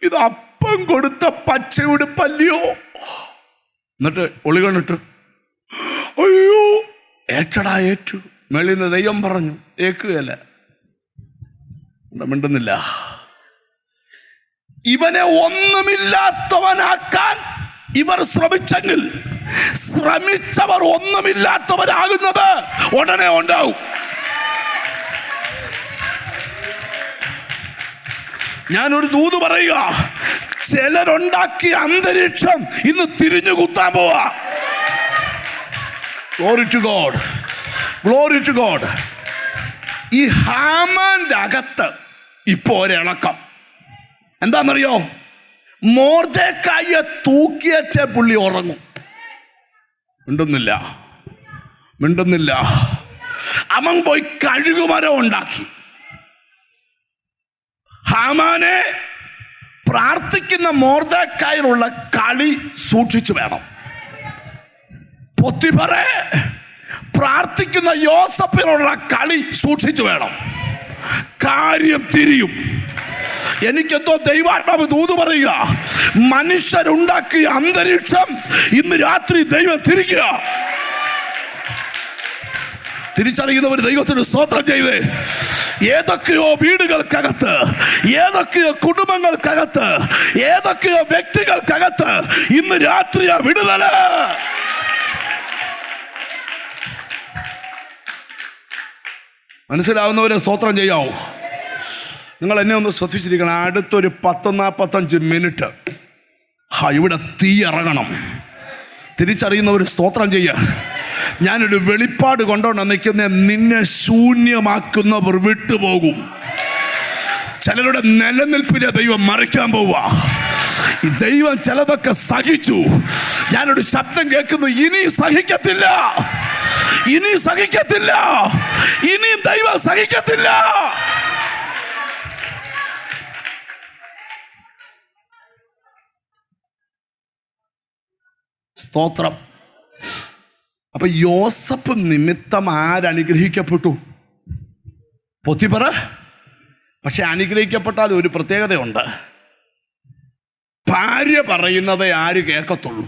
ഇത് അപ്പം കൊടുത്ത പച്ച ഉടുപ്പല്ലയോ. എന്നിട്ട് ഒളികണിട്ട് അയ്യോ ഏറ്റടാ ഏറ്റു. മേളിൽ നിന്ന് ദൈവം പറഞ്ഞു ഏക്കുകയല്ല. മിണ്ടുന്നില്ല. ഇവനെ ഒന്നുമില്ലാത്തവനാക്കാൻ ഇവർ ശ്രമിച്ചെങ്കിൽ ശ്രമിച്ചവർ ഒന്നുമില്ലാത്തവരാകുന്നത് ഉടനെ ഉണ്ടാവും. ഞാനൊരു ദൂത് പറയുക, ചിലരുണ്ടാക്കിയ അന്തരീക്ഷം ഇന്ന് തിരിഞ്ഞു കുത്താൻ പോവാ. Glory to God, glory to God. ഈ ഹാമാന്റെ അകത്ത് ഇപ്പോ ഒരിളക്കം. എന്താണെന്നറിയോ? മോർദെഖായിയെ തൂക്കിയച്ച പുള്ളി ഉറങ്ങും. മിണ്ടുന്നില്ല, മിണ്ടുന്നില്ല. അവൻ പോയി കഴുകുമരം ഉണ്ടാക്കി. ഹാമാനെ പ്രാർത്ഥിക്കുന്ന മോർദെഖായിലുള്ള കളി സൂക്ഷിച്ചു വേണം. പൊത്തിഫറെ പ്രാർത്ഥിക്കുന്ന യോസഫിനുള്ള കളി സൂക്ഷിച്ചു വേണം. കാര്യം തിരിയും. എനിക്കെന്തോ ദൈവാത്മാവ് ദൂത് പറയുക, മനുഷ്യരുണ്ടാക്കിയ അന്തരീക്ഷം ഇന്ന് രാത്രി ദൈവം തിരിക്കുക. തിരിച്ചറിയുന്നവർ ദൈവത്തിന് സ്തോത്രം ചെയ്തേ. ഏതൊക്കെയോ വീടുകൾക്കകത്ത്, ഏതൊക്കെയോ കുടുംബങ്ങൾക്കകത്ത്, ഏതൊക്കെയോ വ്യക്തികൾക്കകത്ത് ഇന്ന് രാത്രിയാ വിടുതല്. മനസ്സിലാവുന്നവരെ സ്തോത്രം ചെയ്യാവൂ. നിങ്ങൾ എന്നെ ഒന്ന് ശ്രദ്ധിച്ചിരിക്കണം. അടുത്തൊരു 10-45 മിനിറ്റ് ഇവിടെ തീ ഇറങ്ങണം. തിരിച്ചറിയുന്നവർ സ്തോത്രം ചെയ്യുക. ഞാനൊരു വെളിപ്പാട് കൊണ്ടുകൊണ്ട് നിൽക്കുന്ന നിന്നെ ശൂന്യമാക്കുന്നവർ വിട്ടുപോകും. ചിലരുടെ നിലനിൽപ്പിനെ ദൈവം മറിക്കാൻ പോവുക. ഈ ദൈവം ചിലതൊക്കെ സഹിച്ചു. ഞാനൊരു ശബ്ദം കേൾക്കുന്നു, ഇനി സഹിക്കത്തില്ല, ഇനി സഹിക്കത്തില്ല, ഇനിയും ദൈവം സഹിക്കത്തില്ല. സ്തോത്രം. അപ്പൊ യോസഫ് നിമിത്തം ആരനുഗ്രഹിക്കപ്പെട്ടു? പൊത്തിഫർ. പക്ഷെ അനുഗ്രഹിക്കപ്പെട്ടാൽ ഒരു പ്രത്യേകതയുണ്ട്. ഭാര്യ പറയുന്നതേ ആര് കേൾക്കത്തുള്ളൂ.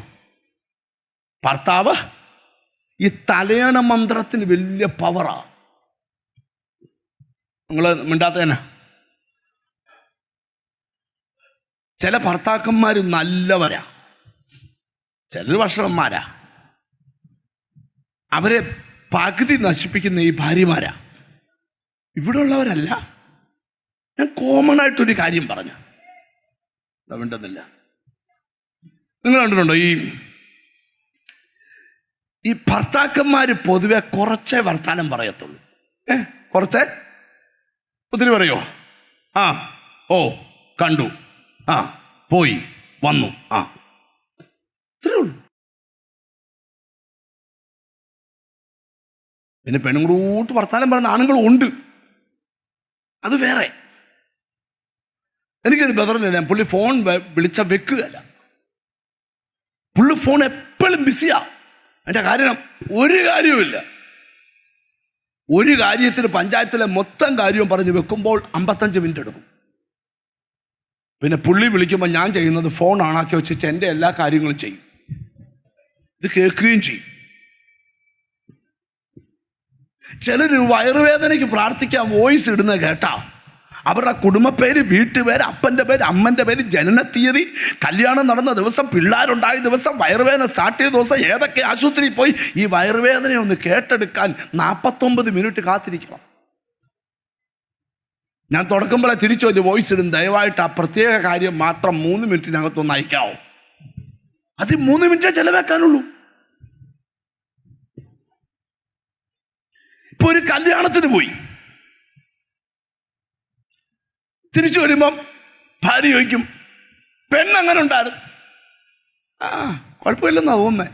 ഭർത്താവ് ഈ തലയണ മന്ത്രത്തിന് വലിയ പവറാ. നിങ്ങൾ മിണ്ടാത്തതന്നെ. ചില ഭർത്താക്കന്മാർ നല്ലവരാ, ചിലർ ഭക്ഷണന്മാരാ. അവരെ പകുതി നശിപ്പിക്കുന്ന ഈ ഭാര്യമാരാ. ഇവിടെ ഉള്ളവരല്ല. ഞാൻ കോമൺ ആയിട്ടൊരു കാര്യം പറഞ്ഞു മിണ്ടുന്നില്ല. നിങ്ങൾ കണ്ടിട്ടുണ്ടോ ഈ ഭർത്താക്കന്മാർ പൊതുവെ കുറച്ചേ വർത്താനം പറയത്തുള്ളൂ. കുറച്ചേ, ഒത്തിരി പറയോ? ആ, ഓ, കണ്ടു, ആ, പോയി, വന്നു, ആ, ഇത്രേ ഉള്ളൂ. പിന്നെ പെണ്ണുങ്ങളോട്ട് വർത്താനം പറയുന്ന ആണുങ്ങളും ഉണ്ട്, അത് വേറെ. എനിക്കൊരു ബ്രദറിനെ, പുള്ളി ഫോൺ വിളിച്ച വെക്കുകയല്ല. പുള്ളി ഫോൺ എപ്പോഴും ബിസിയാ. അതിൻ്റെ കാരണം ഒരു കാര്യവുമില്ല. ഒരു കാര്യത്തിന് പഞ്ചായത്തിലെ മൊത്തം കാര്യവും പറഞ്ഞ് വെക്കുമ്പോൾ 55 മിനിറ്റ് എടുക്കും. പിന്നെ പുള്ളി വിളിക്കുമ്പോൾ ഞാൻ ചെയ്യുന്നത് ഫോൺ ഓണാക്കി വെച്ചിട്ട് എൻ്റെ എല്ലാ കാര്യങ്ങളും ചെയ്യും. ഇത് കേൾക്കുകയും ചെയ്യും. ചിലർ വയറുവേദനയ്ക്ക് പ്രാർത്ഥിക്കാൻ വോയിസ് ഇടുന്ന കേട്ടാ അവരുടെ കുടുംബപ്പേര്, വീട്ടുപേര്, അപ്പൻ്റെ പേര്, അമ്മൻ്റെ പേര്, ജനനത്തീയതി, കല്യാണം നടന്ന ദിവസം, പിള്ളേരുണ്ടായ ദിവസം, വയറുവേദന സ്റ്റാർട്ട് ചെയ്ത ദിവസം, ഏതൊക്കെ ആശുപത്രിയിൽ പോയി, ഈ വയറുവേദനയൊന്ന് കേട്ടെടുക്കാൻ 49 മിനിറ്റ് കാത്തിരിക്കണം. ഞാൻ തുടക്കുമ്പോഴേ തിരിച്ചു ഒരു വോയിസ് ഇടും, ദയവായിട്ട് ആ പ്രത്യേക കാര്യം മാത്രം 3 മിനിറ്റിനകത്തൊന്ന് അയക്കാവോ. അത് 3 മിനിറ്റേ ചെലവാക്കാനുള്ളൂ. ഇപ്പൊ ഒരു കല്യാണത്തിന് പോയി, തിരിച്ചു വരുമ്പം ഭാര്യ ചോദിക്കും, പെണ്ണെങ്ങനെ ഉണ്ടായിരുന്നു? ആ, കുഴപ്പമില്ലെന്നാ തോന്നുന്നേ.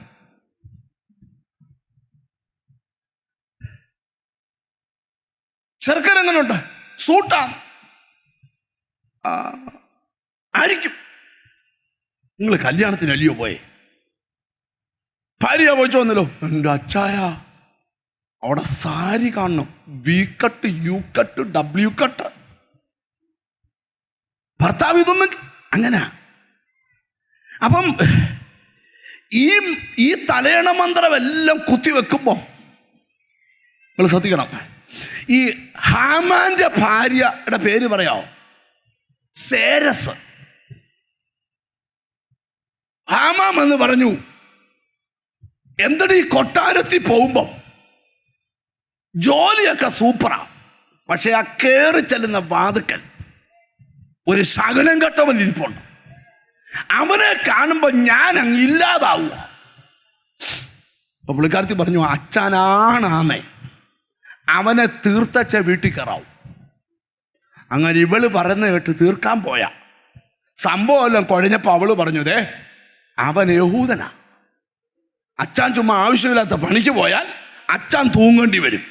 ചെറുക്കൻ എങ്ങനെയുണ്ട്? സൂട്ടാണ്. ആയിരിക്കും. നിങ്ങൾ കല്യാണത്തിന് അല്ലയോ പോയേ? ഭാര്യ പോയിച്ചു വന്നല്ലോ, എൻ്റെ അച്ചായ അവിടെ സാരി കാണണം, V cut, U cut, W cut. ഭർത്താവ് ഇതൊന്നും അങ്ങനെ. അപ്പം ഈ തലയണ മന്ത്രമെല്ലാം കുത്തിവെക്കുമ്പോൾ നിങ്ങൾ ശ്രദ്ധിക്കണം. ഈ ഹാമാന്റെ ഭാര്യയുടെ പേര് പറയാമോ? സേരസ്. ഹാമാം എന്ന് പറഞ്ഞു, എന്താണ് ഈ കൊട്ടാരത്തിൽ പോകുമ്പോ ജോലിയൊക്കെ സൂപ്പറാ, പക്ഷെ ആ കയറി ചെല്ലുന്ന വാതുക്കൽ ഒരു ശകലം കെട്ടവൻ ഇരിപ്പുണ്ട്. അവനെ കാണുമ്പോൾ ഞാൻ അങ്ങ് ഇല്ലാതാവുക. അപ്പൊ പുള്ളിക്കാരത്തി പറഞ്ഞു, അച്ഛനാണാമേ, അവനെ തീർത്തച്ച വീട്ടിൽ കയറാവും. അങ്ങനെ ഇവള് പറയുന്ന കേട്ട് തീർക്കാൻ പോയ സംഭവം എല്ലാം കുഴഞ്ഞപ്പോൾ അവള് പറഞ്ഞു, ദേ അവൻ യഹൂദനാ, അച്ഛൻ ചുമ്മാ ആവശ്യമില്ലാത്ത പണിക്ക് പോയാൽ അച്ഛൻ തൂങ്ങേണ്ടി വരും.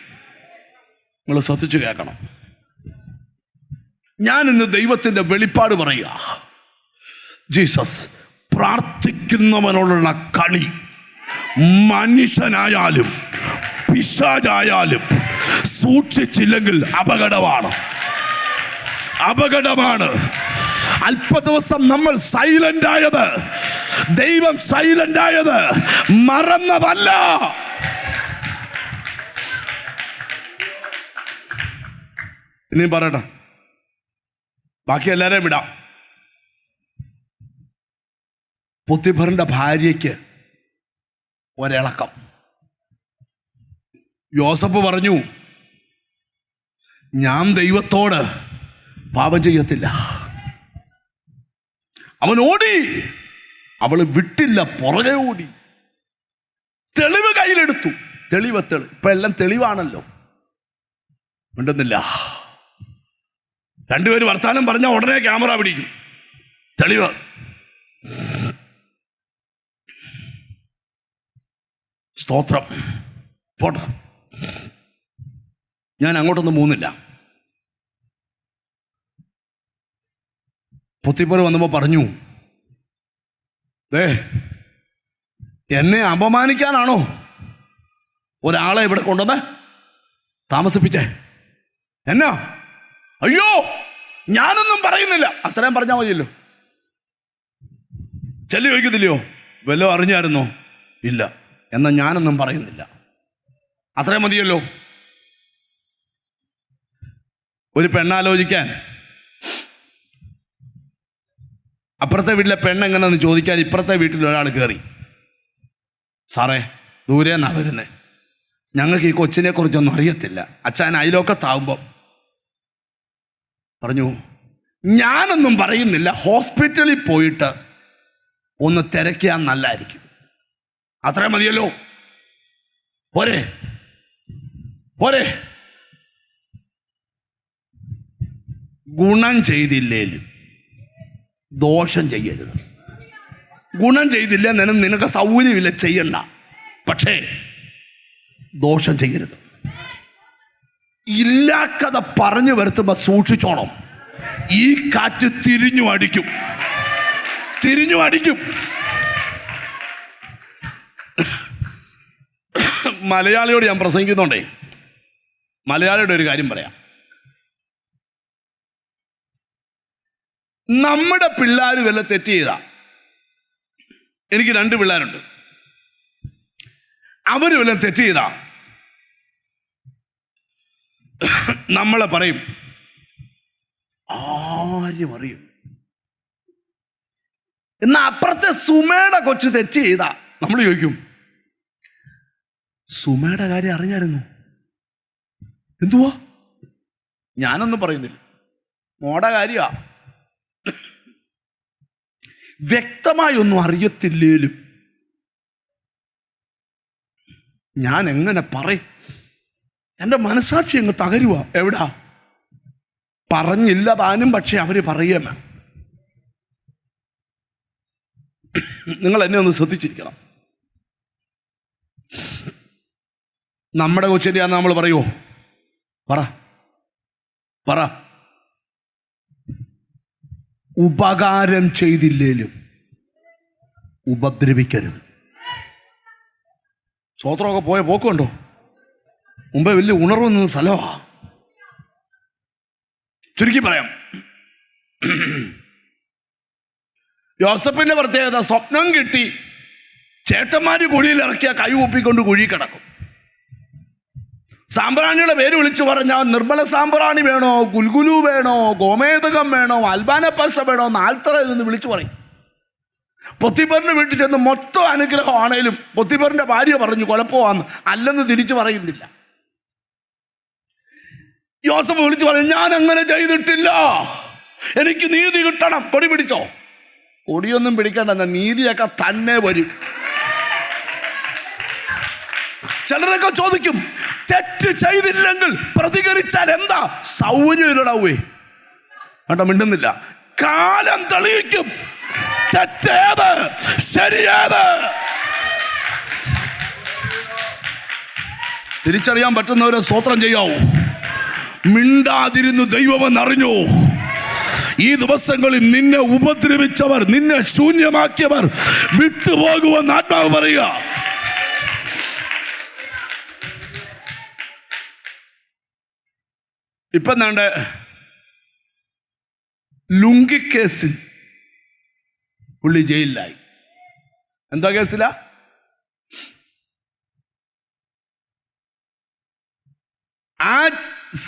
നിങ്ങൾ ശ്രദ്ധിച്ചു കേൾക്കണം. ഞാൻ ഇന്ന് ദൈവത്തിൻ്റെ വെളിപ്പാട് പറയുക. ജീസസ് പ്രാർത്ഥിക്കുന്നവനോടുള്ള കളി മനുഷ്യനായാലും പിശാചായാലും സൂക്ഷിച്ചില്ലെങ്കിൽ അപകടമാണ്, അപകടമാണ്. അല്പ ദിവസം നമ്മൾ സൈലന്റ് ആയത്, ദൈവം സൈലന്റ് ആയത് മറന്നതല്ല. ഇനിയും പറയട്ടെ, ബാക്കി എല്ലാവരെയും വിടാം. പോത്തിഫറിന്റെ ഭാര്യയ്ക്ക് ഒരിളക്കം. യോസഫ് പറഞ്ഞു, ഞാൻ ദൈവത്തോട് പാപം ചെയ്യത്തില്ല. അവൻ ഓടി, അവള് വിട്ടില്ല, പുറകെ ഓടി. തെളിവ് കയ്യിലെടുത്തു. തെളിവ് ഇപ്പൊ എല്ലാം തെളിവാണല്ലോ. ഉണ്ടെന്നില്ല, രണ്ടുപേര് വർത്താനം പറഞ്ഞാൽ ഉടനെ ക്യാമറ പിടിക്കും. തെളിവ്. സ്തോത്രം. പോട്ടെ, ഞാൻ അങ്ങോട്ടൊന്നും പോകുന്നില്ല. പോത്തിഫർ വന്നപ്പോൾ പറഞ്ഞു, എന്നെ അപമാനിക്കാനാണോ ഒരാളെ ഇവിടെ കൊണ്ടുവന്ന് താമസിപ്പിച്ചേ? എന്നാ? അയ്യോ, ഞാനൊന്നും പറയുന്നില്ല. അത്രയും പറഞ്ഞാൽ മതിയല്ലോ. ചെല്ലി ചോദിക്കത്തില്ലയോ, വല്ലോ അറിഞ്ഞായിരുന്നോ? ഇല്ല. എന്നാൽ ഞാനൊന്നും പറയുന്നില്ല. അത്രയും മതിയല്ലോ. ഒരു പെണ്ണാലോചിക്കാൻ അപ്പുറത്തെ വീട്ടിലെ പെണ്ണെങ്ങനെയെന്ന് ചോദിക്കാൻ ഇപ്പുറത്തെ വീട്ടിൽ ഒരാൾ കയറി. സാറേ, ദൂരെ നിന്നാണ് വരുന്നത്, ഞങ്ങൾക്ക് ഈ കൊച്ചിനെ കുറിച്ചൊന്നും അറിയത്തില്ല. അച്ഛൻ അയലോക്കത്താവുമ്പം പറഞ്ഞു, ഞാനൊന്നും പറയുന്നില്ല, ഹോസ്പിറ്റലിൽ പോയിട്ട് ഒന്ന് തിരക്കിയാൽ നല്ലതായിരിക്കും. അത്രയും മതിയല്ലോ. പോരെ പോരെ. ഗുണം ചെയ്തില്ലേലും ദോഷം ചെയ്യരുത്. ഗുണം ചെയ്തില്ല, നിനക്ക് സൗകര്യമില്ല, ചെയ്യണ്ട. പക്ഷേ ദോഷം ചെയ്യരുത്. ഇല്ലാക്കഥ പറഞ്ഞു വരുത്തുമ്പോൾ സൂക്ഷിച്ചോണം. ഈ കാറ്റ് തിരിഞ്ഞു അടിക്കും. മലയാളിയോട് ഞാൻ പ്രസംഗിക്കുന്നുണ്ടേ, മലയാളിയുടെ ഒരു കാര്യം പറയാം. നമ്മുടെ പിള്ളേർ വല്ല തെറ്റ് ചെയ്താ, എനിക്ക് 2 പിള്ളേരുണ്ട്, അവർ വല്ല തെറ്റ് ചെയ്താ നമ്മളെ പറയും, ആരും അറിയും. എന്നാ അപ്പുറത്തെ സുമയുടെ കൊച്ചു തെറ്റ് ചെയ്താ നമ്മൾ ചോദിക്കും, സുമയുടെ കാര്യം അറിഞ്ഞായിരുന്നു? എന്തുവാ? ഞാനൊന്നും പറയുന്നില്ല, മോടെ കാര്യമാ. വ്യക്തമായി ഒന്നും അറിയത്തില്ലേലും ഞാൻ എങ്ങനെ പറയും? എൻ്റെ മനസാക്ഷി അങ്ങ് തകരുക. എവിടാ? പറഞ്ഞില്ല താനും, പക്ഷെ അവര് പറയുക. നിങ്ങൾ എന്നെ ഒന്ന് ശ്രദ്ധിച്ചിരിക്കണം. നമ്മുടെ കൊച്ചിൻ്റെയാന്ന് നമ്മൾ പറയുമോ? പറ. ഉപകാരം ചെയ്തില്ലേലും ഉപദ്രവിക്കരുത്. സ്വോത്രമൊക്കെ പോയ പോക്കുണ്ടോ? മുമ്പേ വലിയ ഉണർവ് നിന്ന സ്ഥലമാ. ചുരുക്കി പറയാം, യോസഫിന്റെ പ്രത്യേകത, സ്വപ്നം കിട്ടി ചേട്ടന്മാര് കുഴിയിൽ ഇറക്കിയ കൈ ഒപ്പിക്കൊണ്ട് കുഴി കിടക്കും. സാമ്പ്രാണിയുടെ പേര് വിളിച്ചു പറഞ്ഞാൽ നിർമ്മല സാമ്പ്രാണി വേണോ, ഗുൽഗുലു വേണോ, ഗോമേതകം വേണോ, അൽബാന പശ വേണോ, നാൽത്തറ എന്ന് വിളിച്ചു പറയും. പൊത്തിപ്പറിന്റെ വീട്ടിൽ ചെന്ന് മൊത്തം അനുഗ്രഹമാണേലും പൊത്തിപ്പറിന്റെ ഭാര്യ പറഞ്ഞു കുഴപ്പമാന്ന്, അല്ലെന്ന് തിരിച്ചു പറയുന്നില്ല. യോസഫ് വിളിച്ചു പറഞ്ഞു, ഞാൻ അങ്ങനെ ചെയ്തിട്ടില്ല, എനിക്ക് നീതി കിട്ടണം. കൊടി പിടിച്ചോ? കൊടിയൊന്നും പിടിക്കണ്ട, നീതിയൊക്കെ തന്നെ വരും. ചിലരൊക്കെ ചോദിക്കും, തെറ്റ് ചെയ്തില്ലെങ്കിൽ പ്രതികരിച്ചാൽ എന്താ സൗകര്യമില്ലടാവേ? കേട്ടോ, മിണ്ടുന്നില്ല. കാലം തെളിയിക്കും തെറ്റേത് ശരിയേത്. തിരിച്ചറിയാൻ പറ്റുന്നവരെ സ്തോത്രം ചെയ്യാവൂ. മിണ്ടാതിരുന്നു ദൈവമെന്നറിഞ്ഞു. ഈ ദിവസങ്ങളിൽ നിന്നെ ഉപദ്രവിച്ചവർ, നിന്നെ ശൂന്യമാക്കിയവർ വിട്ടുപോകുമെന്ന് ആത്മാവ് പറയുക. ഇപ്പം എന്താണ്ട് ലുങ്കി കേസിൽ പുള്ളി ജയിലിലായി. എന്താ കേസിലാ? ആ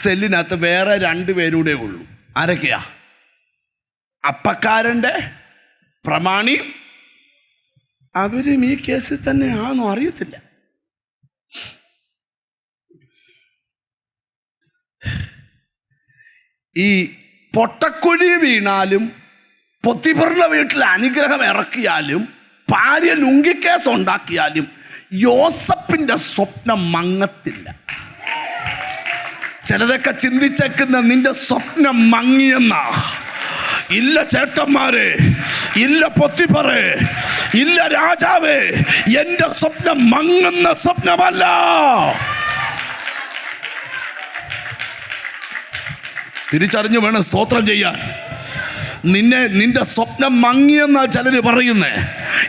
സെല്ലിനകത്ത് വേറെ 2 പേരൂടെ ഉള്ളൂ. ആരൊക്കെയാ? അപ്പക്കാരൻ്റെ പ്രമാണിയും. അവരും ഈ കേസിൽ തന്നെ ആണോ അറിയത്തില്ല. ഈ പൊട്ടക്കുഴി വീണാലും പൊത്തിപ്പറിന്റെ വീട്ടിൽ അനുഗ്രഹം ഇറക്കിയാലും ഭാര്യ ലുങ്കിക്കേസ് ഉണ്ടാക്കിയാലും യോസഫിന്റെ സ്വപ്നം മങ്ങത്തില്ല. ചിലരൊക്കെ ചിന്തിച്ചേക്കുന്ന നിന്റെ സ്വപ്നം മങ്ങിയെന്നാ. ഇല്ല ചേട്ടന്മാരെ, ഇല്ല പൊത്തിപ്പറേ, ഇല്ല രാജാവേ, എന്റെ സ്വപ്നം മങ്ങുന്ന സ്വപ്നമല്ല. തിരിച്ചറിഞ്ഞു വേണം സ്തോത്രം ചെയ്യാൻ. നിന്റെ സ്വപ്നം മങ്ങിയെന്നാ ചിലര് പറയുന്നേ.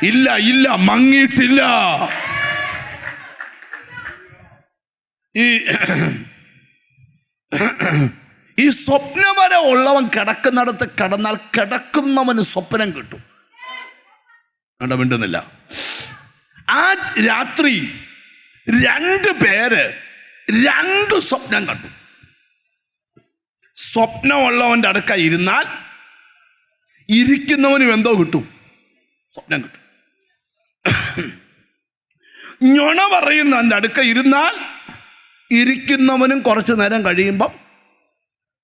ഇല്ല, മങ്ങിയിട്ടില്ല. ഈ സ്വപ്നം വരെ ഉള്ളവൻ കിടക്കുന്നിടത്ത് കിടന്നാൽ കിടക്കുന്നവന് സ്വപ്നം കിട്ടും. കണ്ട മിണ്ടുന്നില്ല. ആ രാത്രി 2 പേര് 2 സ്വപ്നം കണ്ടു. സ്വപ്നമുള്ളവൻ്റെ അടുക്ക ഇരുന്നാൽ ഇരിക്കുന്നവനും എന്തോ കിട്ടും, സ്വപ്നം കിട്ടും. ഞൊണ പറയുന്നവൻ്റെ അടുക്ക ഇരുന്നാൽ ഇരിക്കുന്നവനും കുറച്ചു നേരം കഴിയുമ്പം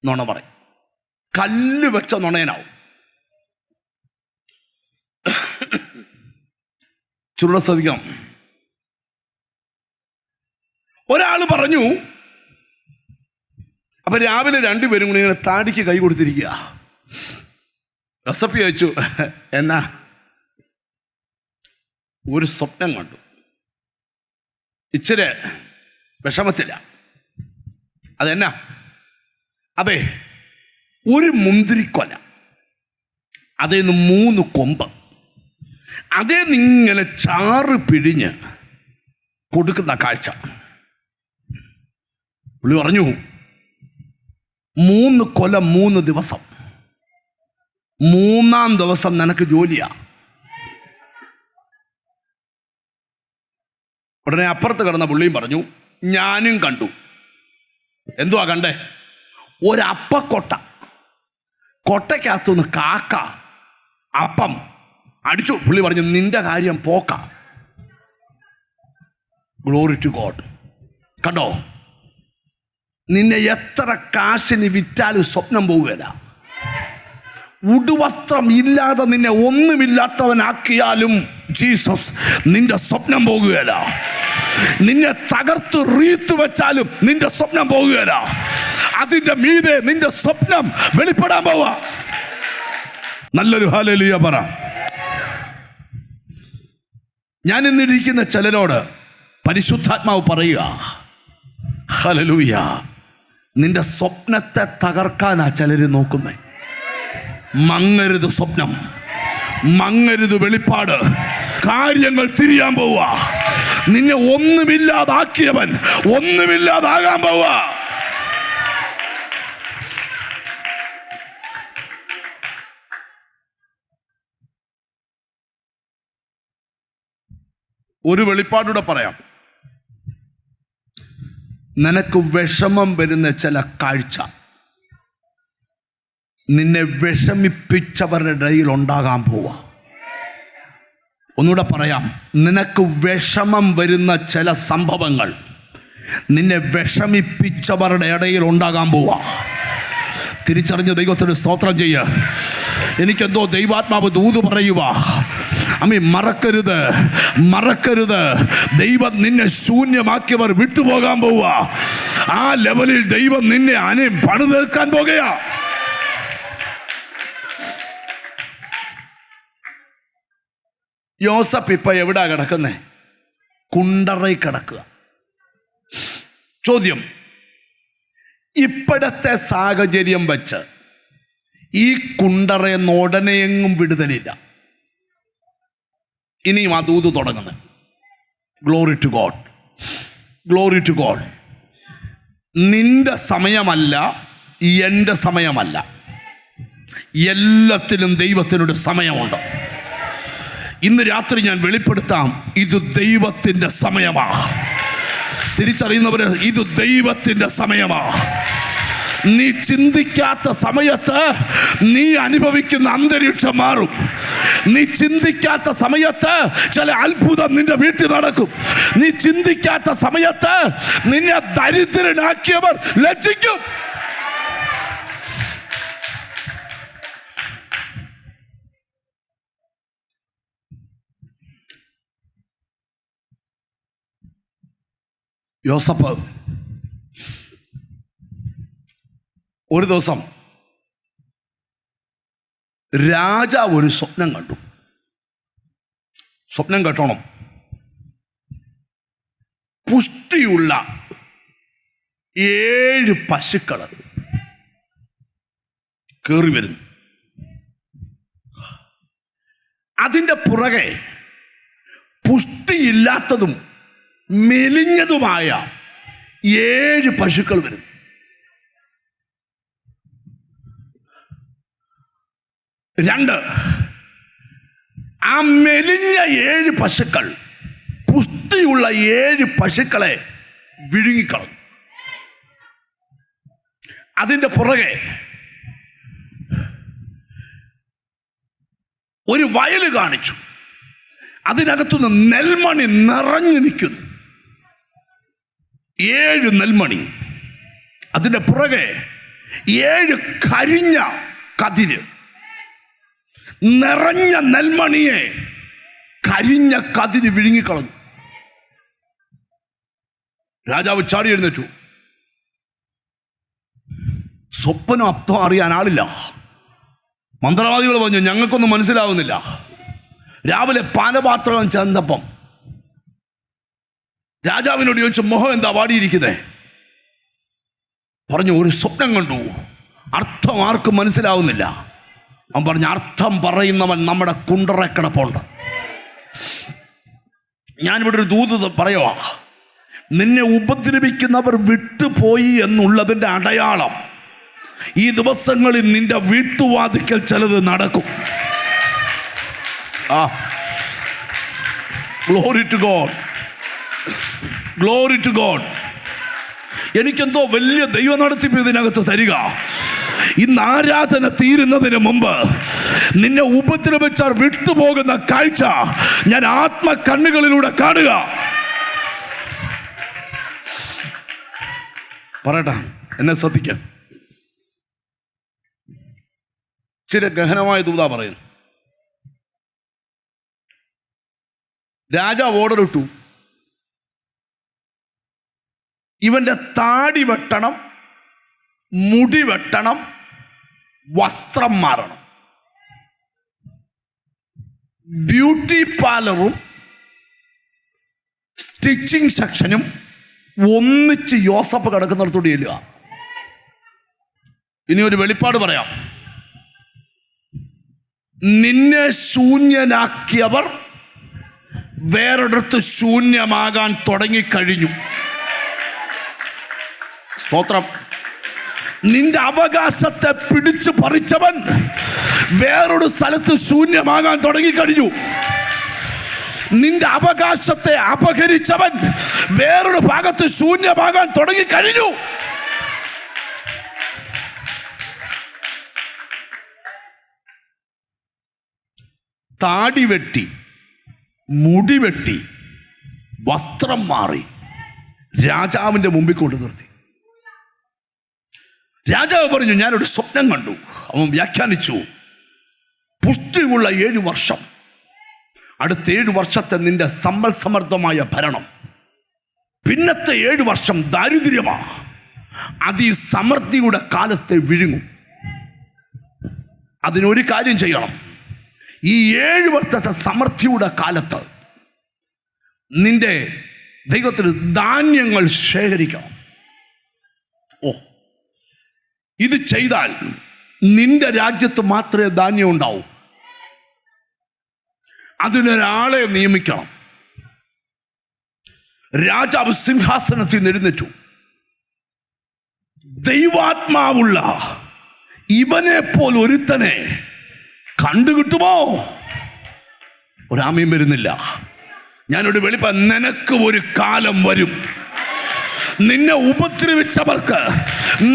നുണ പറയും. കല്ല് വെച്ച നുണയനാവും. ചുരുള ശ്രദ്ധിക്കണം. ഒരാൾ പറഞ്ഞു, അപ്പൊ രാവിലെ 2 പേരും കൂടി ഇങ്ങനെ താടിക്ക് കൈ കൊടുത്തിരിക്കുക. യോസഫ് ചോദിച്ചു, എന്നാ? ഒരു സ്വപ്നം കണ്ടു, ഇച്ചിരി വിഷമത്തില്ല. അതെന്നാ? അതെ, ഒരു മുന്തിരിക്കൊല, അതേന്ന് 3 കൊമ്പ്, അതേന്നിങ്ങനെ ചാറ് പിഴിഞ്ഞ് കൊടുക്കുന്ന കാഴ്ച. പുള്ളി പറഞ്ഞു, 3 കൊല 3 ദിവസം, 3-ാം ദിവസം നിനക്ക് ജോലിയാ. ഉടനെ അപ്പുറത്ത് കിടന്ന പുള്ളിയും പറഞ്ഞു, ഞാനും കണ്ടു. എന്തുവാ കണ്ടേ? ഒരപ്പക്കൊട്ട, കൊട്ടയ്ക്കകത്തുനിന്ന് കാക്ക അപ്പം അടിച്ചു. പുള്ളി പറഞ്ഞു, നിന്റെ കാര്യം പോക്ക. Glory to God. കണ്ടോ? നിന്നെ എത്ര കാശിന് വിറ്റാലും സ്വപ്നം പോവുകയില്ല. ഉടുവസ്ത്രം ഇല്ലാതെ നിന്നെ ഒന്നുമില്ലാത്തവനാക്കിയാലും ജീസസ് നിന്റെ സ്വപ്നം പോകുകയില്ല. നിന്നെ തകർത്ത് റീത്ത് വെച്ചാലും നിന്റെ സ്വപ്നം പോകുകയില്ല. അതിന്റെ മീതെ നിന്റെ സ്വപ്നം വെളിപ്പെടാൻ പോവാ. നല്ലൊരു ഹല്ലേലൂയ പറ. ഞാൻ ഇന്നിരിക്കുന്ന ചിലരോട് പരിശുദ്ധാത്മാവ് പറയുക, ഹല്ലേലൂയ, നിന്റെ സ്വപ്നത്തെ തകർക്കാനാ ചിലര് നോക്കുന്നേ. മങ്ങരുത് സ്വപ്നം, മങ്ങരുത് വെളിപ്പാട്. കാര്യങ്ങൾ തിരിയാൻ പോവുക. നിന്നെ ഒന്നുമില്ലാതാക്കിയവൻ ഒന്നുമില്ലാതാകാൻ പോവുക. ഒരു വെളിപ്പാടൂടെ പറയാം. നിനക്ക് വിഷമം വരുന്ന ചില കാഴ്ച നിന്നെ വിഷമിപ്പിച്ചവരുടെ ഇടയിൽ ഉണ്ടാകാൻ പോവാ. ഒന്നുകൂടെ പറയാം, നിനക്ക് വിഷമം വരുന്ന ചില സംഭവങ്ങൾ നിന്നെ വിഷമിപ്പിച്ചവരുടെ ഇടയിൽ ഉണ്ടാകാൻ പോവാ. തിരിച്ചറിഞ്ഞ് ദൈവത്തിന് സ്തോത്രം ചെയ്യുക. എനിക്കെന്തോ ദൈവാത്മാവ് ദൂത് പറയുക. അമ്മേ, മറക്കരുത്, മറക്കരുത്. ദൈവം നിന്നെ ശൂന്യമാക്കിയവർ വിട്ടുപോകാൻ പോവുക. ആ ലെവലിൽ ദൈവം നിന്നെ പണിതീർക്കാൻ പോകുകയാ. യോസഫ് ഇപ്പൊ എവിടാ കിടക്കുന്നേ? കുണ്ടറയിൽ കിടക്കുക. ചോദ്യം, ഇപ്പോഴത്തെ സാഹചര്യം വെച്ച് ഈ കുണ്ടറയെന്ന് ഉടനെയെങ്ങും വിടുതലില്ല. ഇനിയും ആ ദൂത് തുടങ്ങുന്നത്. Glory to God, glory to God. നിന്റെ സമയമല്ല, എൻ്റെ സമയമല്ല. എല്ലാത്തിലും ദൈവത്തിനൊരു സമയമുണ്ട്. ഇന്ന് രാത്രി ഞാൻ വെളിപ്പെടുത്താം, ഇത് ദൈവത്തിൻ്റെ സമയമാ. തിരിച്ചറിയുന്നവര്, ഇത് ദൈവത്തിൻ്റെ സമയമാ. നീ ചിന്തിക്കാത്ത സമയത്ത് നീ അനുഭവിക്കുന്ന അന്തരീക്ഷം മാറും. നീ ചിന്തിക്കാത്ത സമയത്ത് ചില അത്ഭുതം നിന്റെ വീട്ടിൽ നടക്കും. നീ ചിന്തിക്കാത്ത സമയത്ത് നിന്നെ ദരിദ്രനാക്കിയവർ ലജ്ജിക്കും. യോസഫ് ഒരു ദിവസം രാജാവ് ഒരു സ്വപ്നം കണ്ടു. സ്വപ്നം കേട്ടോണം. പുഷ്ടിയുള്ള 7 പശുക്കൾ കയറി വരുന്നു. അതിൻ്റെ പുറകെ പുഷ്ടിയില്ലാത്തതും മെലിഞ്ഞതുമായ 7 പശുക്കൾ വരുന്നു. രണ്ട്, ആ മെലിഞ്ഞ 7 പശുക്കൾ പുഷ്ടിയുള്ള 7 പശുക്കളെ വിഴുങ്ങിക്കളഞ്ഞു. അതിൻ്റെ പുറകെ ഒരു വയൽ കാണിച്ചു. അതിനകത്തുനിന്ന് നെൽമണി നിറഞ്ഞു നിൽക്കുന്നു. 7 നെൽമണി. അതിൻ്റെ പുറകെ 7 കരിഞ്ഞ കതിര്. നിറഞ്ഞ നെൽമണിയെ കരിഞ്ഞ കതിര് വിഴുങ്ങിക്കളഞ്ഞു. രാജാവ് ചാടി എഴുന്നേറ്റു. സ്വപ്നം അർത്ഥം അറിയാൻ ആളില്ല. മന്ത്രവാദികൾ പറഞ്ഞു ഞങ്ങൾക്കൊന്നും മനസ്സിലാവുന്നില്ല. രാവിലെ പാനപാത്രം ചെന്നപ്പം രാജാവിനോട് ചോദിച്ചു, മോഹം എന്താ വാടിയിരിക്കുന്നേ? പറഞ്ഞു, ഒരു സ്വപ്നം കണ്ടു, അർത്ഥം ആർക്കും മനസ്സിലാവുന്നില്ല. അവൻ പറഞ്ഞു, അർത്ഥം പറയുന്നവൻ നമ്മുടെ കുണ്ടറ കിടപ്പുണ്ട്. ഞാനിവിടെ ഒരു ദൂത് പറയുവാ, നിന്നെ ഉപദ്രവിക്കുന്നവർ വിട്ടുപോയി എന്നുള്ളതിൻ്റെ അടയാളം ഈ ദിവസങ്ങളിൽ നിന്റെ വീട്ടുവാതിക്കൽ ചിലത് നടക്കും. Glory to God, glory to God. എനിക്കെന്തോ വലിയ ദൈവ നടത്തിപ്പ് ഇതിനകത്ത് തരിക. ഇന്ന് ആരാധന തീരുന്നതിന് മുമ്പ് നിന്നെ ഉപദ്രവിച്ചാൽ വിട്ടുപോകുന്ന കാഴ്ച ഞാൻ ആത്മകണ്ണുകളിലൂടെ കാണുക. പറയട്ടെ, എന്നെ ശ്രദ്ധിക്കാം. ചില ഗഹനമായ ദൂതാ പറയുന്നു. രാജാവ് ഓർഡർ ഇട്ടു, ഇവന്റെ താടി വെട്ടണം, മുടി വെട്ടണം, വസ്ത്രം മാറണം. ബ്യൂട്ടി പാർലറും സ്റ്റിച്ചിങ് സെക്ഷനും ഒന്നിച്ച് യോസഫ് കിടക്കുന്നിടത്തോട് ചെല്ലുക. ഇനി ഒരു വെളിപ്പാട് പറയാം. നിന്നെ ശൂന്യനാക്കിയവർ വേറൊരിടത്ത് ശൂന്യമാകാൻ തുടങ്ങിക്കഴിഞ്ഞു. സ്തോത്രം. നിന്റെ അവകാശത്തെ പിടിച്ചു പറിച്ചവൻ വേറൊരു സ്ഥലത്ത് ശൂന്യമാകാൻ തുടങ്ങിക്കഴിഞ്ഞു. നിന്റെ അവകാശത്തെ അപഹരിച്ചവൻ വേറൊരു ഭാഗത്ത് ശൂന്യമാകാൻ തുടങ്ങിക്കഴിഞ്ഞു. താടി വെട്ടി, മുടി വെട്ടി, വസ്ത്രം മാറി രാജാവിൻ്റെ മുമ്പിൽ കൊണ്ടു നിർത്തി. രാജാവ് പറഞ്ഞു, ഞാനൊരു സ്വപ്നം കണ്ടു. അവൻ വ്യാഖ്യാനിച്ചു, പുഷ്ടിയുള്ള 7 വർഷം, അടുത്ത 7 വർഷത്തെ നിന്റെ സമ്പൽ സമൃദ്ധമായ ഭരണം, പിന്നത്തെ 7 വർഷം ദാരിദ്ര്യമാ, അത് ഈ സമൃദ്ധിയുടെ കാലത്തെ വിഴുങ്ങും. അതിനൊരു കാര്യം ചെയ്യണം. ഈ 7 വർഷത്തെ സമൃദ്ധിയുടെ കാലത്ത് നിന്റെ ദൈവത്തിന് ധാന്യങ്ങൾ ശേഖരിക്കണം. ഇത് ചെയ്താൽ നിന്റെ രാജ്യത്ത് മാത്രമേ ധാന്യം ഉണ്ടാവൂ. അതിനൊരാളെ നിയമിക്കണം. രാജാവ് സിംഹാസനത്തിൽ നിന്ന് എഴുന്നേറ്റു. ദൈവാത്മാവുള്ള ഇവനെ പോൽ ഒരുത്തനെ കണ്ടുകിട്ടുമോ? ഒരാമയും വരുന്നില്ല. ഞാനൊരു വെളിപ്പാ, നിനക്ക് ഒരു കാലം വരും, നിന്നെ ഉപദ്രവിച്ചവർക്ക്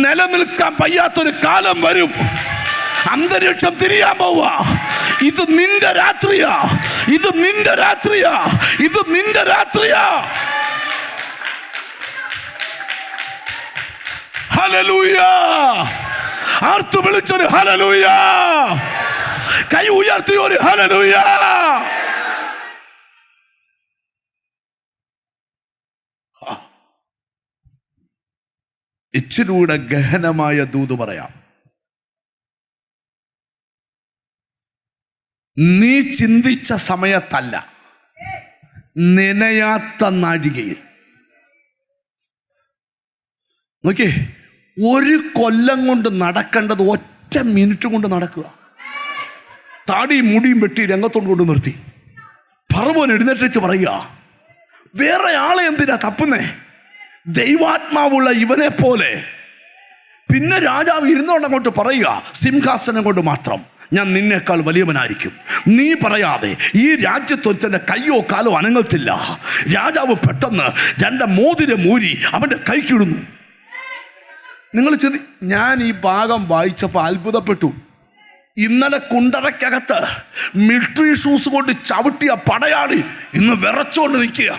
നിലനിൽക്കാൻ വയ്യാത്തൊരു കാലം വരും. അന്തരീക്ഷം തിരിയാൻ പോവാ. ഇത് നിന്റെ രാത്രിയാ, ഇത് നിന്റെ രാത്രിയാ, ഇത് നിന്റെ രാത്രിയാ. ഹല്ലേലൂയ! ആർത്തു വിളിച്ചൊരു ഹല്ലേലൂയ! കൈ ഉയർത്തി ഒരു ഹല്ലേലൂയ! ഇച്ചിരൂടെ ഗഹനമായ ദൂത് പറയാം. നീ ചിന്തിച്ച സമയത്തല്ല, നനയാത്ത നാഴികയിൽ. നോക്കിയേ, 1 കൊല്ലം കൊണ്ട് നടക്കേണ്ടത് 1 മിനിറ്റ് കൊണ്ട് നടക്കുക. താടിയും മുടിയും വെട്ടി രംഗത്തോട് കൊണ്ട് നിർത്തി. ഫറവോൻ എഴുന്നേറ്റ് പറയുക, വേറെ ആളെ എന്തിനാ തപ്പുന്നേ? ദൈവാത്മാവുള്ള ഇവനെ പോലെ. പിന്നെ രാജാവ് ഇരുന്നോണ്ട് അങ്ങോട്ട് പറയുക, സിംഹാസനം കൊണ്ട് മാത്രം ഞാൻ നിന്നേക്കാൾ വലിയവനായിരിക്കും. നീ പറയാതെ ഈ രാജ്യത്തൊരുത്തൻ്റെ കയ്യോ കാലോ അനങ്ങത്തില്ല. രാജാവ് പെട്ടെന്ന് 2 മോതിരം ഊരി അവൻ്റെ കൈക്കിടുന്നു. നിങ്ങൾ ഞാൻ ഈ ഭാഗം വായിച്ചപ്പോൾ അത്ഭുതപ്പെട്ടു. ഇന്നലെ കുണ്ടറയ്ക്കകത്ത് മിലിറ്ററി ഷൂസ് കൊണ്ട് ചവിട്ടിയ പടയാളി ഇന്ന് വിറച്ചുകൊണ്ട് നിൽക്കുക.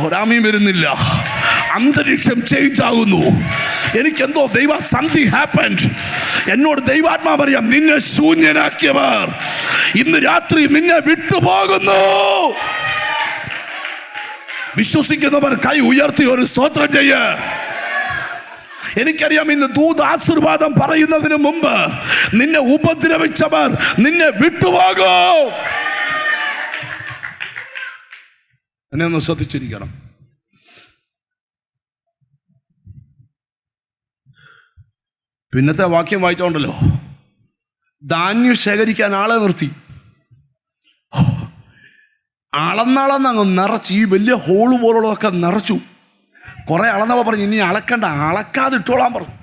ഒരാമയും വരുന്നില്ല. അന്തരീക്ഷം ചേഞ്ച് ആകുന്നു. എനിക്കെന്തോ സംതിങ് ഹാപ്പൻഡ്. എന്നോട് ദൈവാത്മാ പറയാം, നിന്നെ ശൂന്യനാക്കിയവർ ഇന്ന് രാത്രി നിന്നെ വിട്ടുപോകുന്നു. വിശ്വസിക്കുന്നവർ കൈ ഉയർത്തി ഒരു സ്തോത്രം ചെയ്യ. എനിക്കറിയാം, ഇന്ന് ദൂത് ആശീർവാദം പറയുന്നതിന് മുമ്പ് നിന്നെ ഉപദ്രവിച്ചവർ നിന്നെ വിട്ടുപോകും. എന്നെ ഒന്ന് ശ്രദ്ധിച്ചിരിക്കണം. പിന്നത്തെ വാക്യം വായിച്ചോണ്ടല്ലോ, ധാന്യം ശേഖരിക്കാൻ ആളെ നിർത്തി. അളന്നങ്ങ് നിറച്ച്, ഈ വലിയ ഹോള് പോലുള്ളതൊക്കെ നിറച്ചു. കുറെ അളന്നവ പറഞ്ഞു, ഇനി അളക്കണ്ട, അളക്കാതെ ഇട്ടോളാൻ പറഞ്ഞു.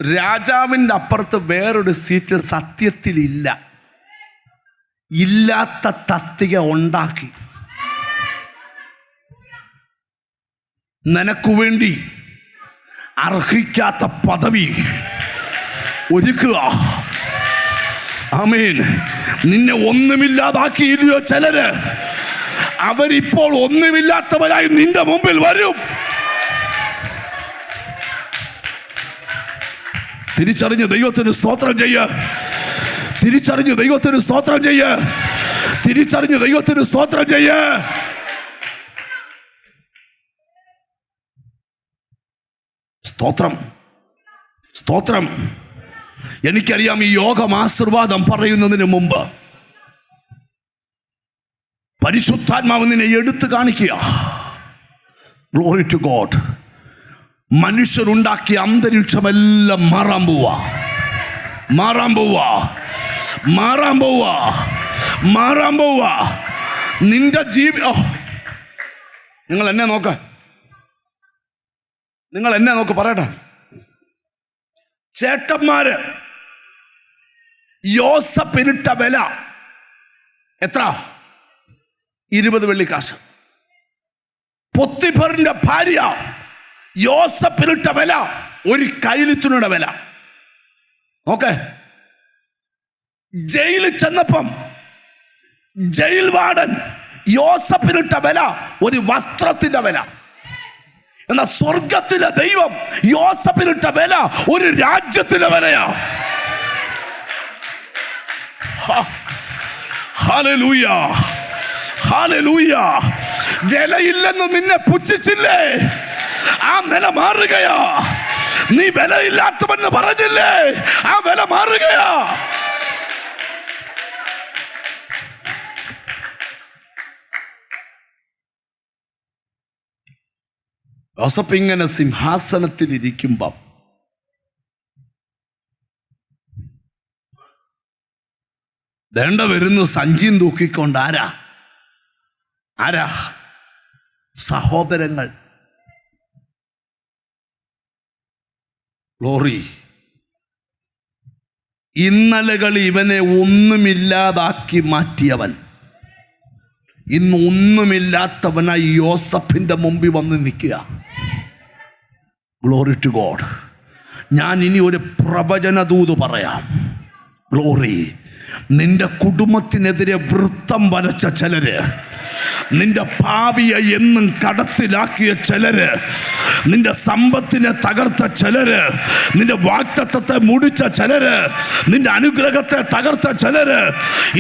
രാജാവിൻ്റെ അപ്പുറത്ത് വേറൊരു സീറ്റ് സത്യത്തിലില്ല. ഇല്ലാത്ത തസ്തിക ഉണ്ടാക്കി നിനക്കു വേണ്ടി അർഹിക്കാത്ത പദവി ഒരുക്കുക. ആമേൻ. നിന്നെ ഒന്നുമില്ലാതാക്കിയില്ലയോ ചിലര്, അവരിപ്പോൾ ഒന്നുമില്ലാത്തവരായി നിന്റെ മുമ്പിൽ വരും. തിരിച്ചറിഞ്ഞ് ദൈവത്തിന് സ്തോത്രം ചെയ്യ. തിരിച്ചറിഞ്ഞ് ദൈവത്തിന് സ്തോത്രം ചെയ്യ. തിരിച്ചറിഞ്ഞ് ദൈവത്തിന് സ്തോത്രം ചെയ്യ. സ്തോത്രം, സ്തോത്രം. എനിക്കറിയാം, ഈ യോഗം ആശീർവാദം പറയുന്നതിന് മുമ്പ് പരിശുദ്ധാത്മാവ് നിന്നെ എടുത്തു കാണിക്കുക. Glory to God. മനുഷ്യരുണ്ടാക്കിയ അന്തരീക്ഷമെല്ലാം മാറാൻ പോവാ, മാറാൻ പോവാ, മാറാൻ പോവാ, മാറാൻ പോവാ. നിന്റെ നിങ്ങൾ എന്നെ നോക്ക, നിങ്ങൾ എന്നെ നോക്ക്, പറയട്ടെ. ചേട്ടന്മാര് യോസഫിനിട്ട വില എത്ര? 20 വെള്ളിക്കാശ്. പൊത്തിഫറിന്റെ ഭാര്യ യോസഫിനിട്ട വില ഒരു കൈലിത്തുണിയുടെ വില. ഓക്കെ. ജയിലിൽ ചെന്നപ്പം ജയിൽ വാർഡൻ യോസഫിനിട്ട വില ഒരു വസ്ത്രത്തിന്റെ വില. എന്നാൽ സ്വർഗത്തിലെ ദൈവം യോസഫിനിട്ട വില ഒരു രാജ്യത്തിന്റെ വിലയാ. Hallelujah, hallelujah. വിലയില്ലെന്ന് നിന്നെ പുച്ഛിച്ചില്ലേ, ആ വില മാറുകയാ. നീ വിലയില്ലാത്തവെന്ന് പറഞ്ഞില്ലേ, ആ വില മാറുകയാ. യോസഫ് ഇങ്ങനെ സിംഹാസനത്തിൽ ഇരിക്കുമ്പം ദേണ്ട വരുന്നു സഞ്ചിയും തൂക്കിക്കൊണ്ട്. ആരാ? ആരാ? സഹോദരങ്ങൾ. ഗ്ലോറി. ഇന്നലകൾ ഇവനെ ഒന്നുമില്ലാതാക്കി മാറ്റിയവൻ ഇന്ന് ഒന്നുമില്ലാത്തവനായി യോസഫിന്റെ മുമ്പിൽ വന്ന് നിൽക്കുക. Glory to God. ഞാൻ ഇനി ഒരു പ്രവചനദൂത് പറയാം. ഗ്ലോറി. നിന്റെ കുടുംബത്തിനെതിരെ വൃത്തം വരച്ച ചിലര്, നിന്റെ ഭാവിയെ എന്നും കടത്തിലാക്കിയ ചിലര്, നിന്റെ സമ്പത്തിനെ തകർത്ത ചിലര്, നിന്റെ വാഗ്ദത്തത്തെ മുടിച്ച ചിലര്, നിന്റെ അനുഗ്രഹത്തെ തകർത്ത ചിലര്,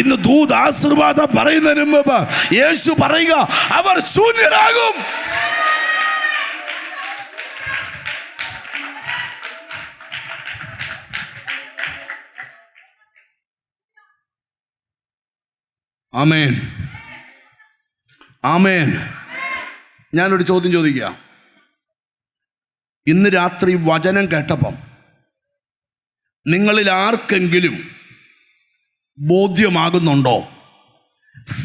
ഇന്ന് ദൂത് ആശീർവാദം പറയുന്നതിന് മുമ്പ് യേശു പറയുക, അവർ ശൂന്യരാകും. ആമേൻ, ആമേൻ. ഞാനൊരു ചോദ്യം ചോദിക്കാം. ഇന്ന് രാത്രി വചനം കേട്ടപ്പം നിങ്ങളിൽ ആർക്കെങ്കിലും ബോധ്യമാകുന്നുണ്ടോ,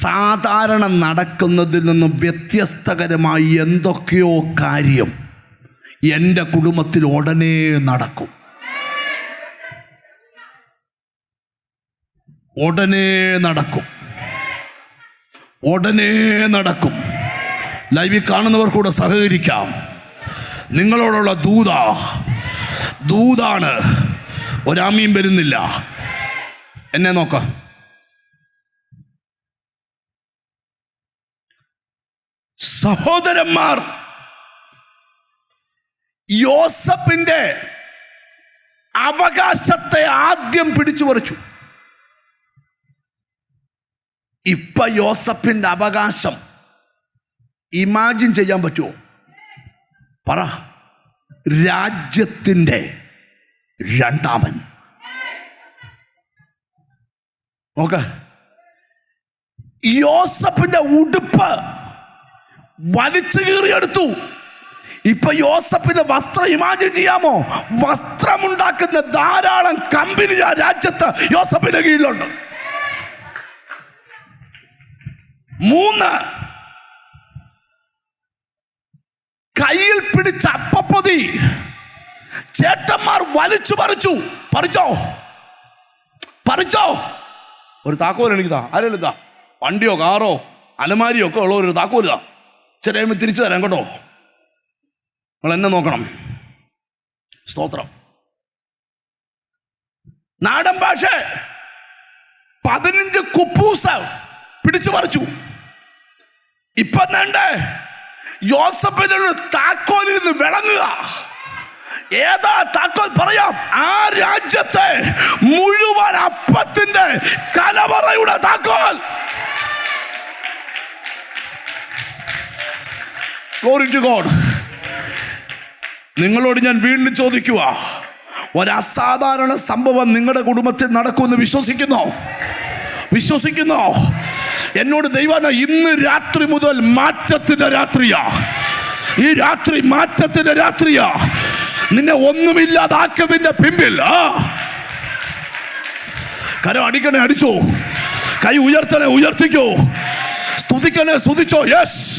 സാധാരണ നടക്കുന്നതിൽ നിന്നും വ്യത്യസ്തകരമായി എന്തൊക്കെയോ കാര്യം എൻ്റെ കുടുംബത്തിൽ ഉടനെ നടക്കും. ഉടനെ നടക്കും. ഉടനെ നടക്കും. ലൈവിൽ കാണുന്നവർ കൂടെ സഹകരിക്കാം. നിങ്ങളോടുള്ള ദൂതാണ്. ഒരാമയും വരുന്നില്ല. എന്നെ നോക്ക. സഹോദരന്മാർ യോസഫിന്റെ അവകാശത്തെ ആദ്യം പിടിച്ചു പറിച്ചു. ഇപ്പൊ യോസഫിന്റെ അവകാശം ഇമാജിൻ ചെയ്യാൻ പറ്റുമോ? പറ. രാജ്യത്തിൻ്റെ രണ്ടാമൻ. നോക്ക, യോസഫിന്റെ ഉടുപ്പ് വലിച്ചു കീറിയെടുത്തു. ഇപ്പൊ യോസഫിന്റെ വസ്ത്രം ഇമാജിൻ ചെയ്യാമോ? വസ്ത്രമുണ്ടാക്കുന്ന ധാരാളം കമ്പനി ആ രാജ്യത്ത് യോസഫിന്റെ കീഴിലുണ്ട്. 3, കയ്യിൽ പിടിച്ച അപ്പപ്പൊതി ചേട്ടന്മാർ വലിച്ചു പറിച്ചോ. ഒരു താക്കോൽ എനിക്കിതാ. ആരെങ്കിലും ഇതാ. വണ്ടിയോ കാറോ അലമാരിയോ ഒക്കെ ഉള്ള ഒരു താക്കോൽ ഇതാ. ചെറിയ തിരിച്ചു തരാം കേട്ടോ. നിങ്ങൾ എന്നെ നോക്കണം. സ്തോത്രം. നാടൻ ഭാഷ 15 കുപ്പൂസ് പിടിച്ചു പറിച്ചു. ഇപ്പൊ വേണ്ടേ യോസഫിനൊരു താക്കോലിൽ നിന്ന് വിളങ്ങുക. ഏതാ താക്കോൽ? പറയാം. ആ രാജ്യത്തെ മുഴുവൻ അപ്പത്തിന്റെ കലവറയുടെ താക്കോൽ. Glory to God. നിങ്ങളോട് ഞാൻ വീണ്ടും ചോദിക്കുക, ഒരസാധാരണ സംഭവം നിങ്ങളുടെ കുടുംബത്തിൽ നടക്കുമെന്ന് വിശ്വസിക്കുന്നോ? എന്നോട് ദൈവം, ഇന്ന് രാത്രി മുതൽ മാറ്റത്തിന്റെ രാത്രിയാ. ഈ രാത്രി മാറ്റത്തിന്റെ രാത്രിയാ. നിന്നെ ഒന്നുമില്ലാതാക്കതിന്റെ പിമ്പിൽ കരം അടിക്കണേ, അടിച്ചോ. കൈ ഉയർത്തണേ, ഉയർത്തിക്കോ. സ്തുതിക്കണേ, സ്തുതിച്ചോ. യെസ്.